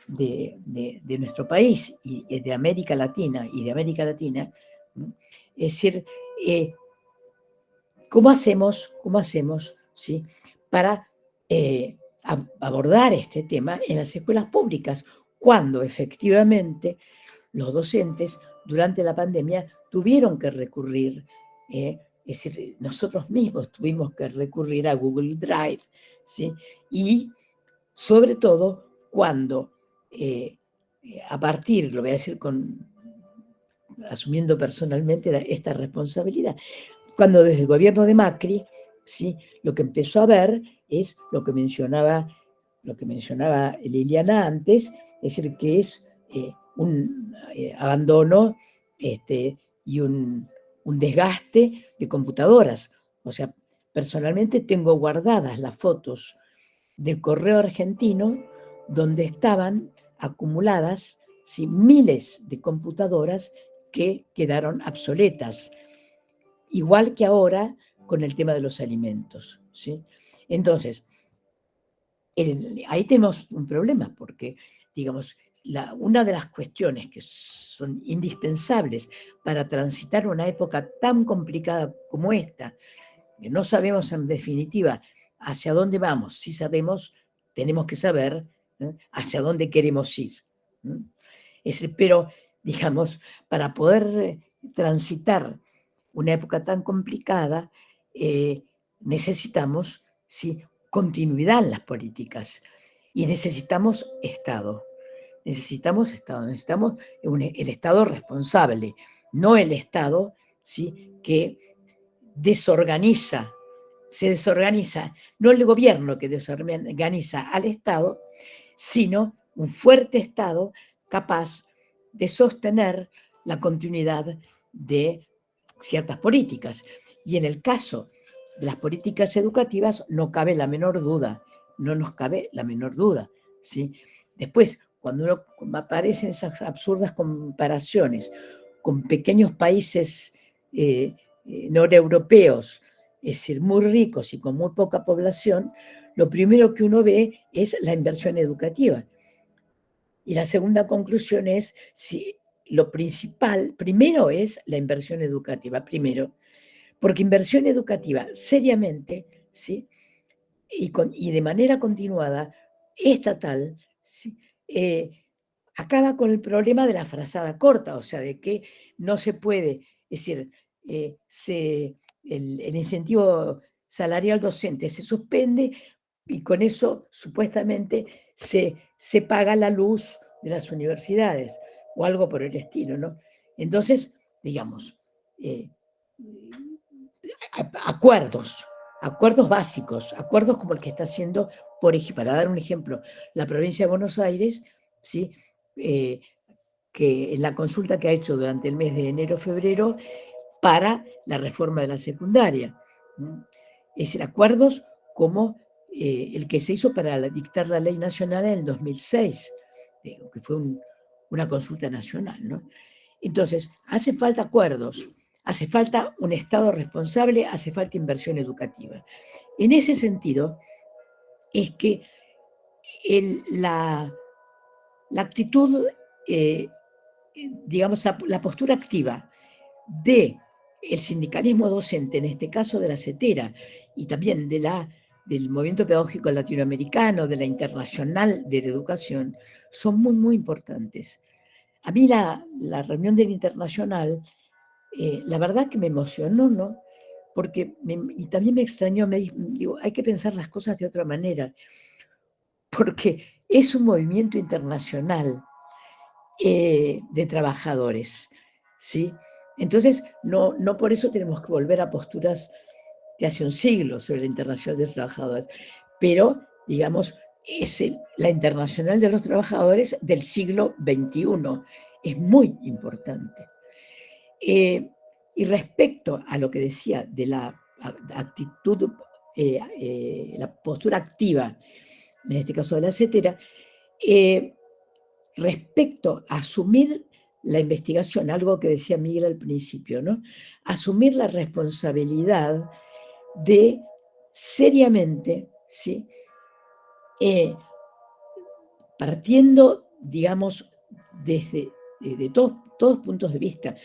De nuestro país y de América Latina, es decir, ¿cómo hacemos ¿sí? para abordar este tema en las escuelas públicas, cuando efectivamente los docentes durante la pandemia tuvieron que recurrir, es decir, nosotros mismos tuvimos que recurrir a Google Drive, ¿sí? Y sobre todo cuando a partir, lo voy a decir asumiendo personalmente esta responsabilidad, cuando desde el gobierno de Macri, ¿sí? Lo que empezó a ver es lo que mencionaba Liliana antes, es decir, que es un abandono y un desgaste de computadoras. O sea, personalmente tengo guardadas las fotos del correo argentino donde estaban acumuladas, ¿sí? Miles de computadoras que quedaron obsoletas, igual que ahora con el tema de los alimentos, ¿sí? Entonces, ahí tenemos un problema, porque, digamos, una de las cuestiones que son indispensables para transitar una época tan complicada como esta, que no sabemos en definitiva hacia dónde vamos, si sabemos, tenemos que saber hacia dónde queremos ir. Pero, digamos, para poder transitar una época tan complicada, necesitamos, ¿sí?, continuidad en las políticas y necesitamos Estado. Necesitamos el Estado responsable, no el Estado, ¿sí?, que se desorganiza, no el gobierno que desorganiza al Estado, sino un fuerte Estado capaz de sostener la continuidad de ciertas políticas. Y en el caso de las políticas educativas no nos cabe la menor duda, ¿sí? Después, cuando aparecen esas absurdas comparaciones con pequeños países noreuropeos, es decir, muy ricos y con muy poca población, lo primero que uno ve es la inversión educativa. Y la segunda conclusión es, si lo principal, primero es la inversión educativa, porque inversión educativa seriamente, ¿sí?, y de manera continuada, estatal, ¿sí?, acaba con el problema de la frazada corta, o sea, de que no se puede, es decir, el incentivo salarial docente se suspende y con eso supuestamente se paga la luz de las universidades o algo por el estilo, ¿no? Entonces, digamos, acuerdos básicos, acuerdos como el que está haciendo, para dar un ejemplo, la provincia de Buenos Aires, ¿sí?, que en la consulta que ha hecho durante el mes de enero-febrero para la reforma de la secundaria. Es decir, acuerdos como el que se hizo para dictar la ley nacional en el 2006, que fue una consulta nacional, ¿no? Entonces, hace falta acuerdos, hace falta un Estado responsable, hace falta inversión educativa. En ese sentido, es que la actitud, digamos, la postura activa del sindicalismo docente, en este caso de la CETERA, y también del movimiento pedagógico latinoamericano, de la internacional de la educación, son muy, muy importantes. A mí la reunión del internacional la verdad que me emocionó, ¿no? Porque y también me extrañó, digo, hay que pensar las cosas de otra manera, porque es un movimiento internacional de trabajadores, ¿sí? Entonces, no por eso tenemos que volver a posturas de hace un siglo sobre la Internacional de los Trabajadores, pero, digamos, es la Internacional de los Trabajadores del siglo XXI, es muy importante. Y respecto a lo que decía de la actitud, la postura activa, en este caso de la CETERA, respecto a asumir la investigación, algo que decía Miguel al principio, ¿no? Asumir la responsabilidad de seriamente, ¿sí? Partiendo, digamos, desde todos puntos de vista,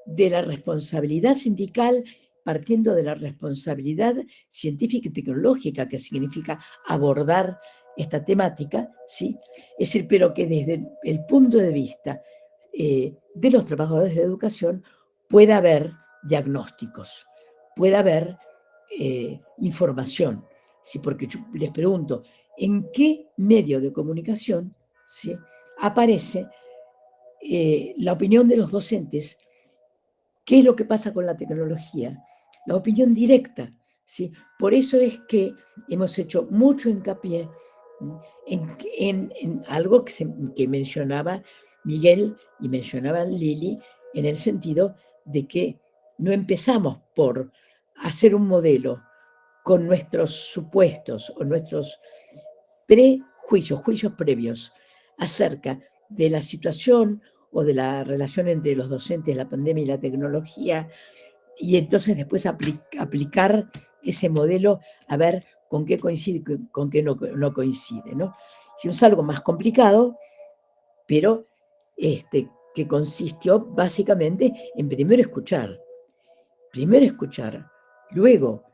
de la responsabilidad sindical, partiendo de la responsabilidad científica y tecnológica, que significa abordar esta temática, ¿sí? Es decir, pero que desde el punto de vista de los trabajadores de educación pueda haber diagnósticos, pueda haber información, ¿sí? Porque yo les pregunto, ¿en qué medio de comunicación, ¿sí?, aparece la opinión de los docentes? ¿Qué es lo que pasa con la tecnología? La opinión directa, ¿sí? Por eso es que hemos hecho mucho hincapié en algo que mencionaba Miguel y mencionaba Lili, en el sentido de que no empezamos por hacer un modelo con nuestros supuestos o nuestros juicios previos acerca de la situación o de la relación entre los docentes, la pandemia y la tecnología, y entonces después aplicar ese modelo a ver con qué coincide y con qué no coincide, ¿no? Si es algo más complicado, pero que consistió básicamente en primero escuchar, luego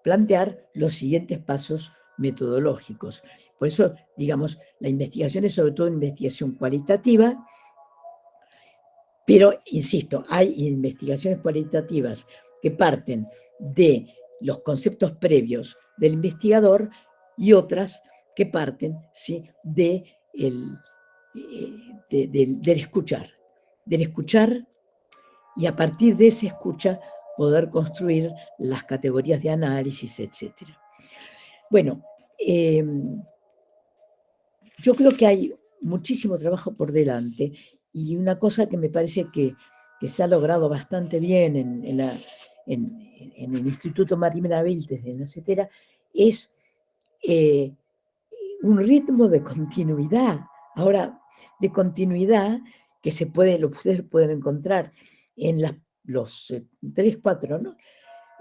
plantear los siguientes pasos metodológicos. Por eso, digamos, la investigación es sobre todo una investigación cualitativa, pero, insisto, hay investigaciones cualitativas que parten de los conceptos previos del investigador y otras que parten, ¿sí?, del escuchar, y a partir de esa escucha poder construir las categorías de análisis, etc. Bueno, yo creo que hay muchísimo trabajo por delante, y una cosa que me parece que se ha logrado bastante bien en el Instituto Marina Viltes de la CETERA es un ritmo de continuidad. Ahora, de continuidad que ustedes pueden encontrar en los 3, 4, ¿no?,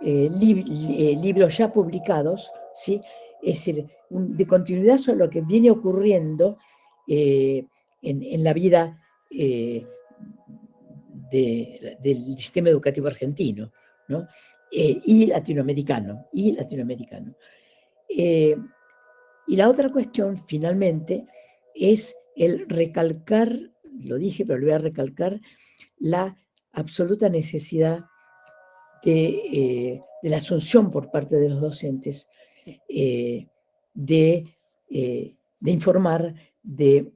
libros ya publicados, ¿sí? Es decir, de continuidad sobre lo que viene ocurriendo en la vida del sistema educativo argentino, ¿no?, y latinoamericano. Y la otra cuestión, finalmente, es el recalcar, lo dije, pero lo voy a recalcar, la absoluta necesidad de la asunción por parte de los docentes de informar, de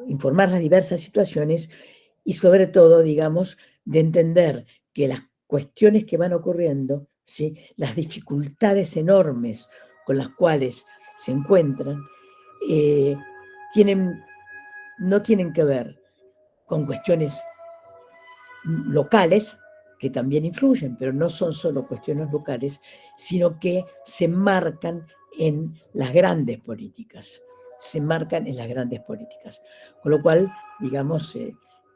informar las diversas situaciones y, sobre todo, digamos, de entender que las cuestiones que van ocurriendo, ¿sí?, las dificultades enormes con las cuales se encuentran, no tienen que ver con cuestiones locales, que también influyen, pero no son solo cuestiones locales, sino que se enmarcan en las grandes políticas. Con lo cual, digamos,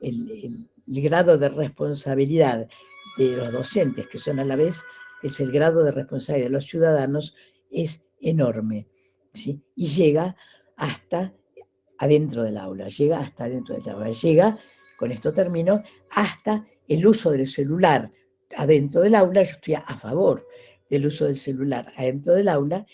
el grado de responsabilidad de los docentes, que son a la vez, es el grado de responsabilidad de los ciudadanos, es enorme, ¿sí? Y llega hasta adentro del aula, con esto termino, hasta el uso del celular adentro del aula. Yo estoy a favor del uso del celular adentro del aula,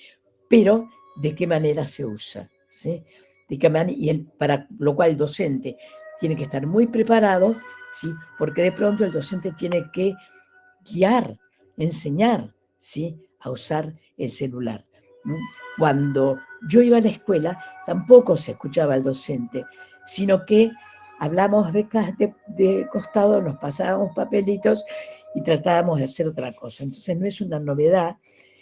pero ¿de qué manera se usa? ¿Sí? ¿De qué manera? Para lo cual el docente tiene que estar muy preparado, ¿sí? Porque de pronto el docente tiene que guiar, enseñar, ¿sí? A usar el celular. Cuando yo iba a la escuela, tampoco se escuchaba al docente, sino que hablamos de costado, nos pasábamos papelitos y tratábamos de hacer otra cosa. Entonces no es una novedad,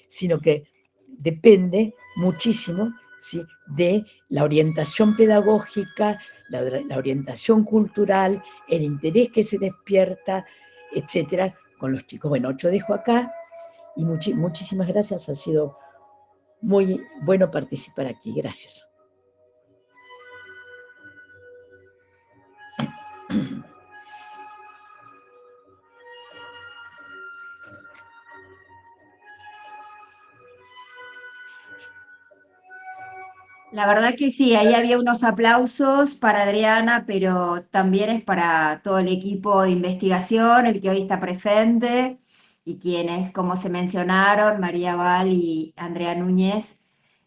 sino que depende muchísimo, ¿sí? De la orientación pedagógica, la orientación cultural, el interés que se despierta, etcétera, con los chicos. Bueno, yo dejo acá y muchísimas gracias, ha sido muy bueno participar aquí. Gracias. La verdad que sí, ahí había unos aplausos para Adriana, pero también es para todo el equipo de investigación, el que hoy está presente, y quienes, como se mencionaron, María Val y Andrea Núñez,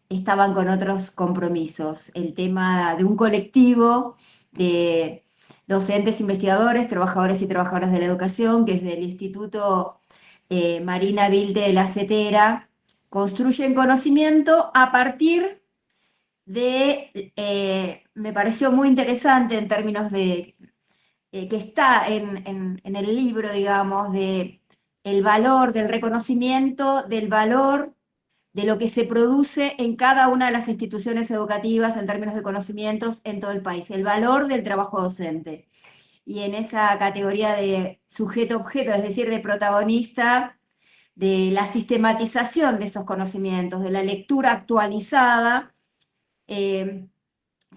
estaban con otros compromisos. El tema de un colectivo de docentes, investigadores, trabajadores y trabajadoras de la educación, que es del Instituto Marina Vilde de la Cetera, construyen conocimiento a partir me pareció muy interesante en términos de, que está en el libro, digamos, de el valor del reconocimiento, del valor de lo que se produce en cada una de las instituciones educativas en términos de conocimientos en todo el país, el valor del trabajo docente. Y en esa categoría de sujeto-objeto, es decir, de protagonista, de la sistematización de esos conocimientos, de la lectura actualizada, que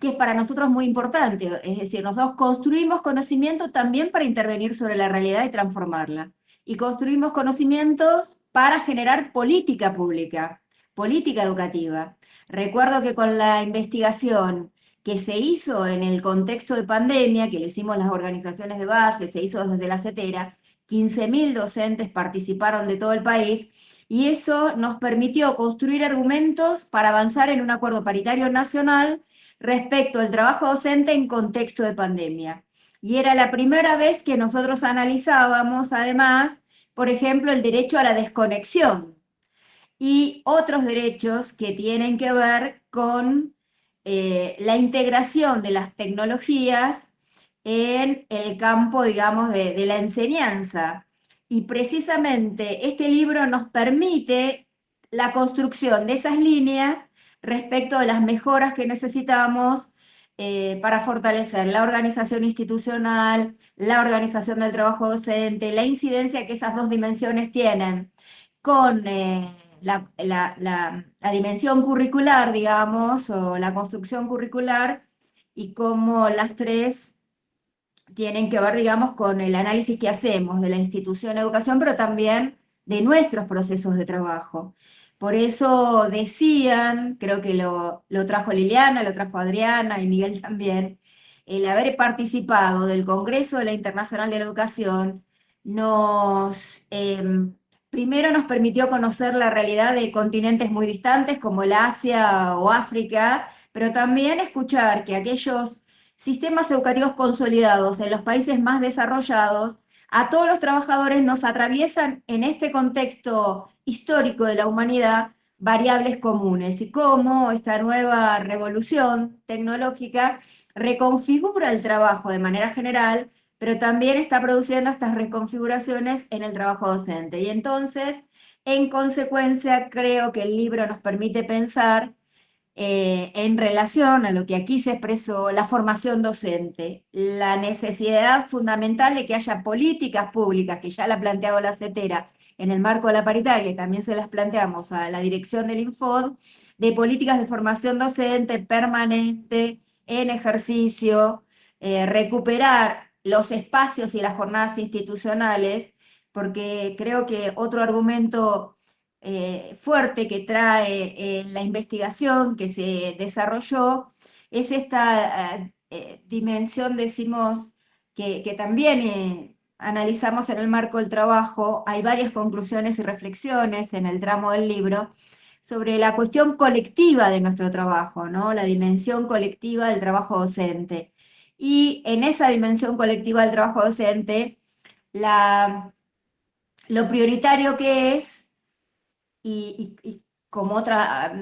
es para nosotros muy importante. Es decir, nosotros construimos conocimiento también para intervenir sobre la realidad y transformarla. Y construimos conocimientos para generar política pública, política educativa. Recuerdo que con la investigación que se hizo en el contexto de pandemia, que le hicimos las organizaciones de base, se hizo desde la CETERA, 15.000 docentes participaron de todo el país, y eso nos permitió construir argumentos para avanzar en un acuerdo paritario nacional respecto al trabajo docente en contexto de pandemia. Y era la primera vez que nosotros analizábamos, además, por ejemplo, el derecho a la desconexión y otros derechos que tienen que ver con la integración de las tecnologías en el campo, digamos, de la enseñanza. Y precisamente este libro nos permite la construcción de esas líneas respecto de las mejoras que necesitamos para fortalecer la organización institucional, la organización del trabajo docente, la incidencia que esas dos dimensiones tienen con la dimensión curricular, digamos, o la construcción curricular, y cómo las tres tienen que ver, digamos, con el análisis que hacemos de la institución de educación, pero también de nuestros procesos de trabajo. Por eso decían, creo que lo trajo Liliana, lo trajo Adriana y Miguel también, el haber participado del Congreso de la Internacional de la Educación primero nos permitió conocer la realidad de continentes muy distantes como el Asia o África, pero también escuchar que aquellos sistemas educativos consolidados en los países más desarrollados, a todos los trabajadores nos atraviesan en este contexto histórico de la humanidad variables comunes, y cómo esta nueva revolución tecnológica reconfigura el trabajo de manera general, pero también está produciendo estas reconfiguraciones en el trabajo docente. Y entonces, en consecuencia, creo que el libro nos permite pensar en relación a lo que aquí se expresó, la formación docente, la necesidad fundamental de que haya políticas públicas, que ya la ha planteado la CETERA en el marco de la paritaria, y también se las planteamos a la dirección del Infod, de políticas de formación docente permanente, en ejercicio, recuperar los espacios y las jornadas institucionales, porque creo que otro argumento fuerte que trae la investigación que se desarrolló es esta dimensión, decimos, que también analizamos en el marco del trabajo. Hay varias conclusiones y reflexiones en el tramo del libro sobre la cuestión colectiva de nuestro trabajo, ¿no? La dimensión colectiva del trabajo docente. y en esa dimensión colectiva del trabajo docente, lo prioritario que es, y como otra,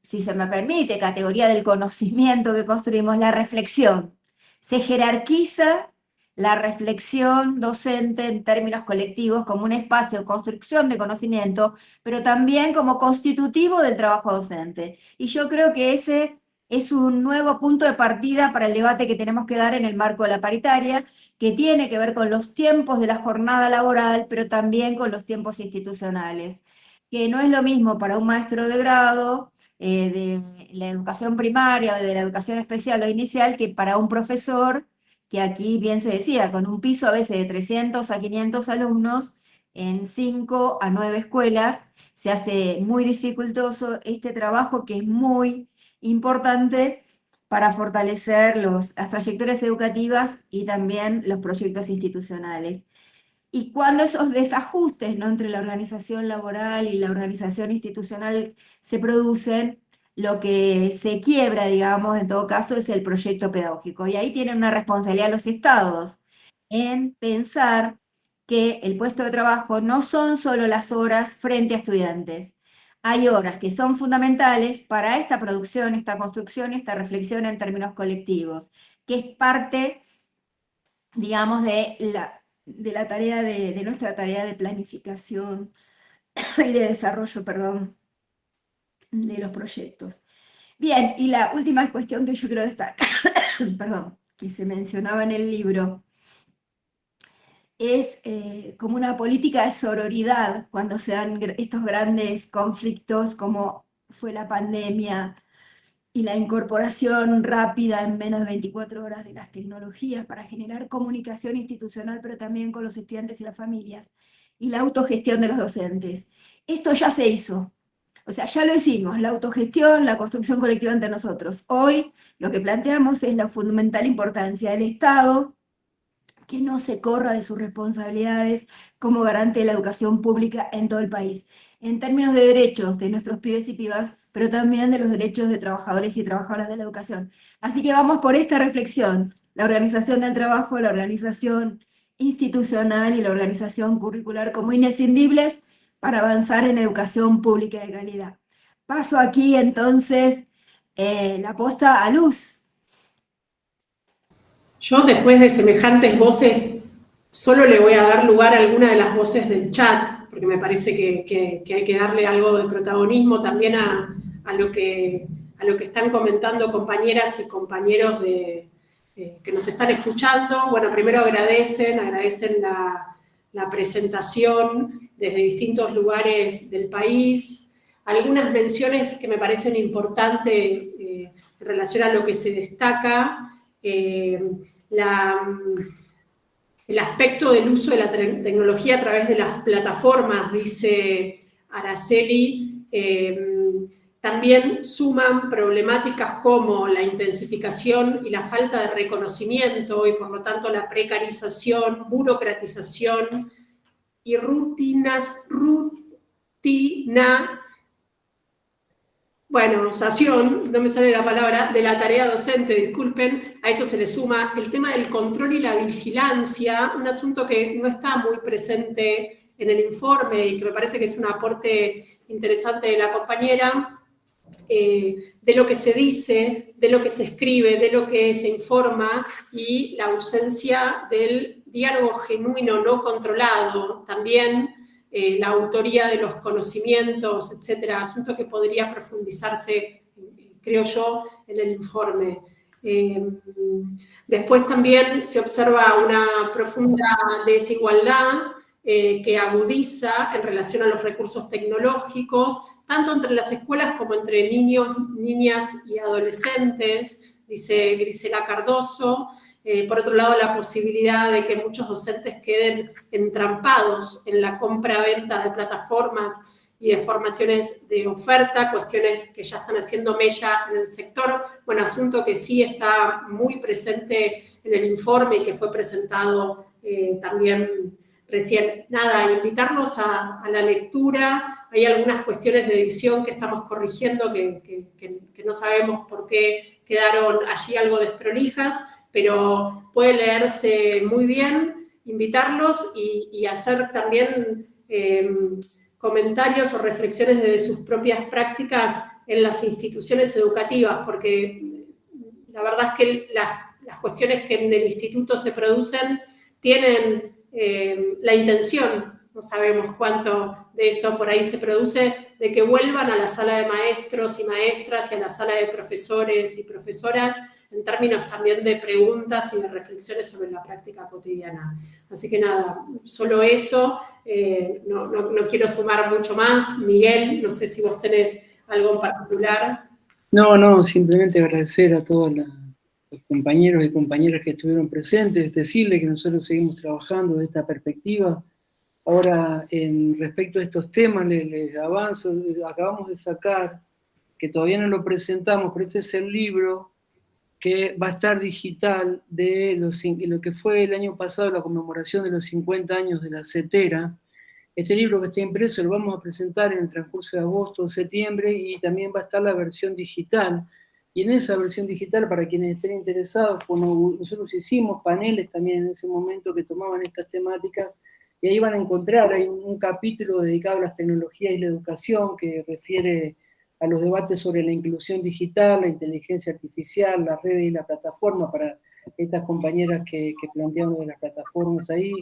si se me permite, categoría del conocimiento que construimos, la reflexión. Se jerarquiza la reflexión docente en términos colectivos como un espacio de construcción de conocimiento, pero también como constitutivo del trabajo docente. Y yo creo que ese es un nuevo punto de partida para el debate que tenemos que dar en el marco de la paritaria, que tiene que ver con los tiempos de la jornada laboral, pero también con los tiempos institucionales, que no es lo mismo para un maestro de grado de la educación primaria o de la educación especial o inicial que para un profesor, que aquí bien se decía, con un piso a veces de 300 a 500 alumnos en 5 a 9 escuelas, se hace muy dificultoso este trabajo que es muy importante para fortalecer las trayectorias educativas y también los proyectos institucionales. Y cuando esos desajustes, ¿no?, entre la organización laboral y la organización institucional se producen, lo que se quiebra, digamos, en todo caso, es el proyecto pedagógico. Y ahí tienen una responsabilidad los estados en pensar que el puesto de trabajo no son solo las horas frente a estudiantes. Hay horas que son fundamentales para esta producción, esta construcción, esta reflexión en términos colectivos, que es parte, digamos, de la tarea de nuestra tarea de planificación y de desarrollo, perdón, de los proyectos. Bien, y la última cuestión que yo quiero destacar, perdón, que se mencionaba en el libro, es como una política de sororidad cuando se dan estos grandes conflictos como fue la pandemia y la incorporación rápida en menos de 24 horas de las tecnologías para generar comunicación institucional, pero también con los estudiantes y las familias, y la autogestión de los docentes. Esto ya se hizo, o sea, ya lo hicimos, la autogestión, la construcción colectiva entre nosotros. Hoy lo que planteamos es la fundamental importancia del Estado, que no se corra de sus responsabilidades como garante de la educación pública en todo el país, en términos de derechos de nuestros pibes y pibas, pero también de los derechos de trabajadores y trabajadoras de la educación. Así que vamos por esta reflexión, la organización del trabajo, la organización institucional y la organización curricular como imprescindibles para avanzar en educación pública de calidad. Paso aquí entonces la posta a Luz. Yo, después de semejantes voces, solo le voy a dar lugar a alguna de las voces del chat, porque me parece que hay que darle algo de protagonismo también a lo que están comentando compañeras y compañeros que nos están escuchando. Bueno, primero agradecen la presentación desde distintos lugares del país. Algunas menciones que me parecen importantes en relación a lo que se destaca. El aspecto del uso de la tecnología a través de las plataformas, dice Araceli, también suman problemáticas como la intensificación y la falta de reconocimiento y por lo tanto la precarización, burocratización y no me sale la palabra, de la tarea docente, disculpen, a eso se le suma el tema del control y la vigilancia, un asunto que no está muy presente en el informe y que me parece que es un aporte interesante de la compañera, de lo que se dice, de lo que se escribe, de lo que se informa y la ausencia del diálogo genuino, no controlado, también la autoría de los conocimientos, etcétera, asunto que podría profundizarse, creo yo, en el informe. Después también se observa una profunda desigualdad que agudiza en relación a los recursos tecnológicos, tanto entre las escuelas como entre niños, niñas y adolescentes, dice Grisela Cardoso. Por otro lado, la posibilidad de que muchos docentes queden entrampados en la compra-venta de plataformas y de formaciones de oferta, cuestiones que ya están haciendo mella en el sector. Bueno, asunto que sí está muy presente en el informe y que fue presentado también recién. Nada, invitarnos a la lectura. Hay algunas cuestiones de edición que estamos corrigiendo que no sabemos por qué quedaron allí algo desprolijas. pero puede leerse muy bien, invitarlos y hacer también comentarios o reflexiones de sus propias prácticas en las instituciones educativas, porque la verdad es que las cuestiones que en el instituto se producen tienen la intención, no sabemos cuánto de eso por ahí se produce, de que vuelvan a la sala de maestros y maestras y a la sala de profesores y profesoras en términos también de preguntas y de reflexiones sobre la práctica cotidiana. Así que nada, solo eso, no quiero sumar mucho más. Miguel, no sé si vos tenés algo en particular. No, simplemente agradecer a todos los compañeros y compañeras que estuvieron presentes, decirles que nosotros seguimos trabajando de esta perspectiva. Ahora, respecto a estos temas, les avanzo, acabamos de sacar, que todavía no lo presentamos, pero este es el libro que va a estar digital de lo que fue el año pasado la conmemoración de los 50 años de la CETERA. Este libro que está impreso lo vamos a presentar en el transcurso de agosto o septiembre, y también va a estar la versión digital. Y en esa versión digital, para quienes estén interesados, como nosotros hicimos paneles también en ese momento que tomaban estas temáticas, y ahí van a encontrar, hay un capítulo dedicado a las tecnologías y la educación que refiere a los debates sobre la inclusión digital, la inteligencia artificial, las redes y la plataforma, para estas compañeras que plantearon de las plataformas ahí.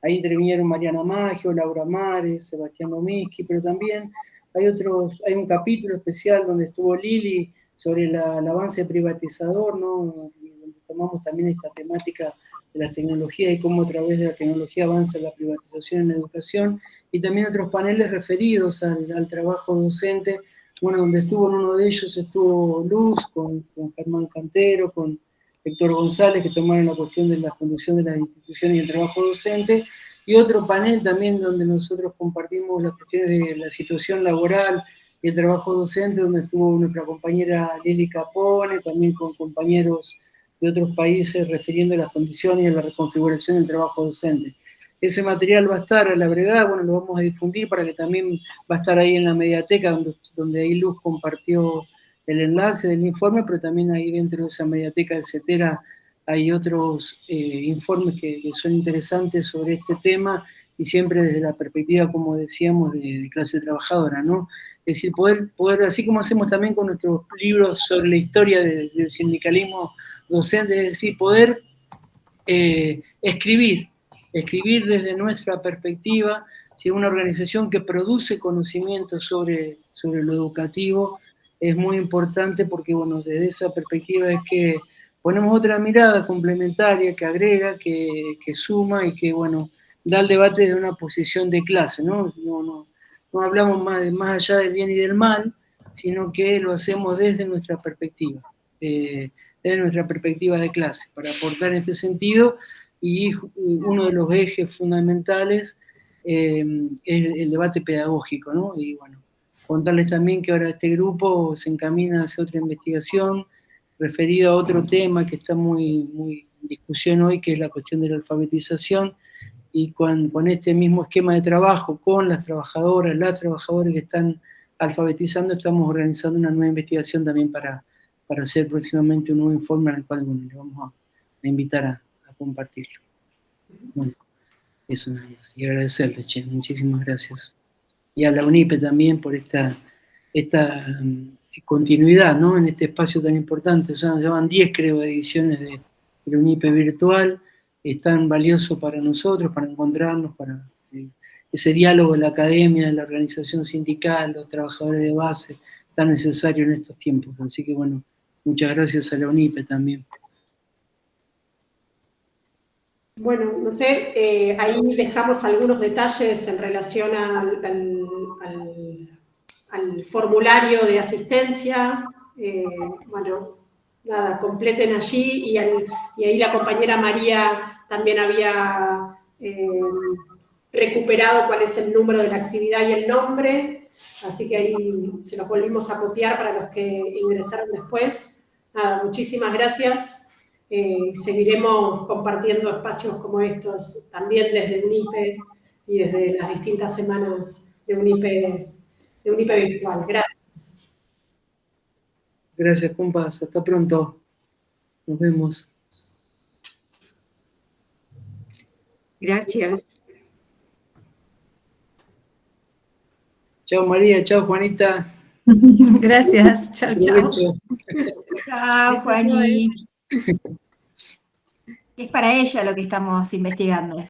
Ahí intervinieron Mariana Maggio, Laura Mares, Sebastián Dominski, pero también hay un capítulo especial donde estuvo Lili sobre el avance privatizador, ¿no? Donde tomamos también esta temática de la tecnología y cómo a través de la tecnología avanza la privatización en la educación, y también otros paneles referidos al trabajo docente, bueno, donde estuvo en uno de ellos, estuvo Luz, con Germán Cantero, con Héctor González, que tomaron la cuestión de la conducción de las instituciones y el trabajo docente, y otro panel también donde nosotros compartimos las cuestiones de la situación laboral y el trabajo docente, donde estuvo nuestra compañera Lili Capone, también con compañeros de otros países refiriendo a las condiciones y a la reconfiguración del trabajo docente. Ese material va a estar a la brevedad, bueno, lo vamos a difundir para que también va a estar ahí en la mediateca, donde ahí Luz compartió el enlace del informe, pero también ahí dentro de esa mediateca de CETERA hay otros informes que son interesantes sobre este tema, y siempre desde la perspectiva, como decíamos, de clase trabajadora, ¿no? Es decir, poder, así como hacemos también con nuestros libros sobre la historia del sindicalismo docente, es decir, poder escribir desde nuestra perspectiva, si una organización que produce conocimiento sobre lo educativo, es muy importante porque, bueno, desde esa perspectiva es que ponemos otra mirada complementaria que agrega, que suma y que, bueno, da el debate desde una posición de clase, ¿no? No hablamos más allá del bien y del mal, sino que lo hacemos desde nuestra perspectiva, desde nuestra perspectiva de clase, para aportar en este sentido. Y uno de los ejes fundamentales es el debate pedagógico, ¿no? Y bueno, contarles también que ahora este grupo se encamina hacia otra investigación referido a otro tema que está muy en discusión hoy, que es la cuestión de la alfabetización, y con este mismo esquema de trabajo, con las trabajadoras que están alfabetizando, estamos organizando una nueva investigación también para hacer próximamente un nuevo informe al cual, bueno, le vamos a invitar a compartirlo. Bueno, eso nada más. Y agradecerle, Che, muchísimas gracias. Y a la UNIPE también por esta continuidad, ¿no? En este espacio tan importante. O sea, llevan 10, creo, ediciones de la UNIPE virtual. Es tan valioso para nosotros, para encontrarnos, para ese diálogo de la academia, de la organización sindical, los trabajadores de base, tan necesario en estos tiempos. Así que, bueno, muchas gracias a la UNIPE también. Bueno, no sé, ahí dejamos algunos detalles en relación al formulario de asistencia. Bueno, nada, completen allí, y ahí la compañera María también había recuperado cuál es el número de la actividad y el nombre, así que ahí se los volvimos a copiar para los que ingresaron después. Nada, muchísimas gracias. Seguiremos compartiendo espacios como estos también desde UNIPE y desde las distintas semanas de UNIPE virtual. Gracias. Gracias, compas. Hasta pronto. Nos vemos. Gracias. Chao María, chao Juanita. Gracias. Chao, chao. Aprovecho. Chao, Eso no Juani. Es para ella lo que estamos investigando.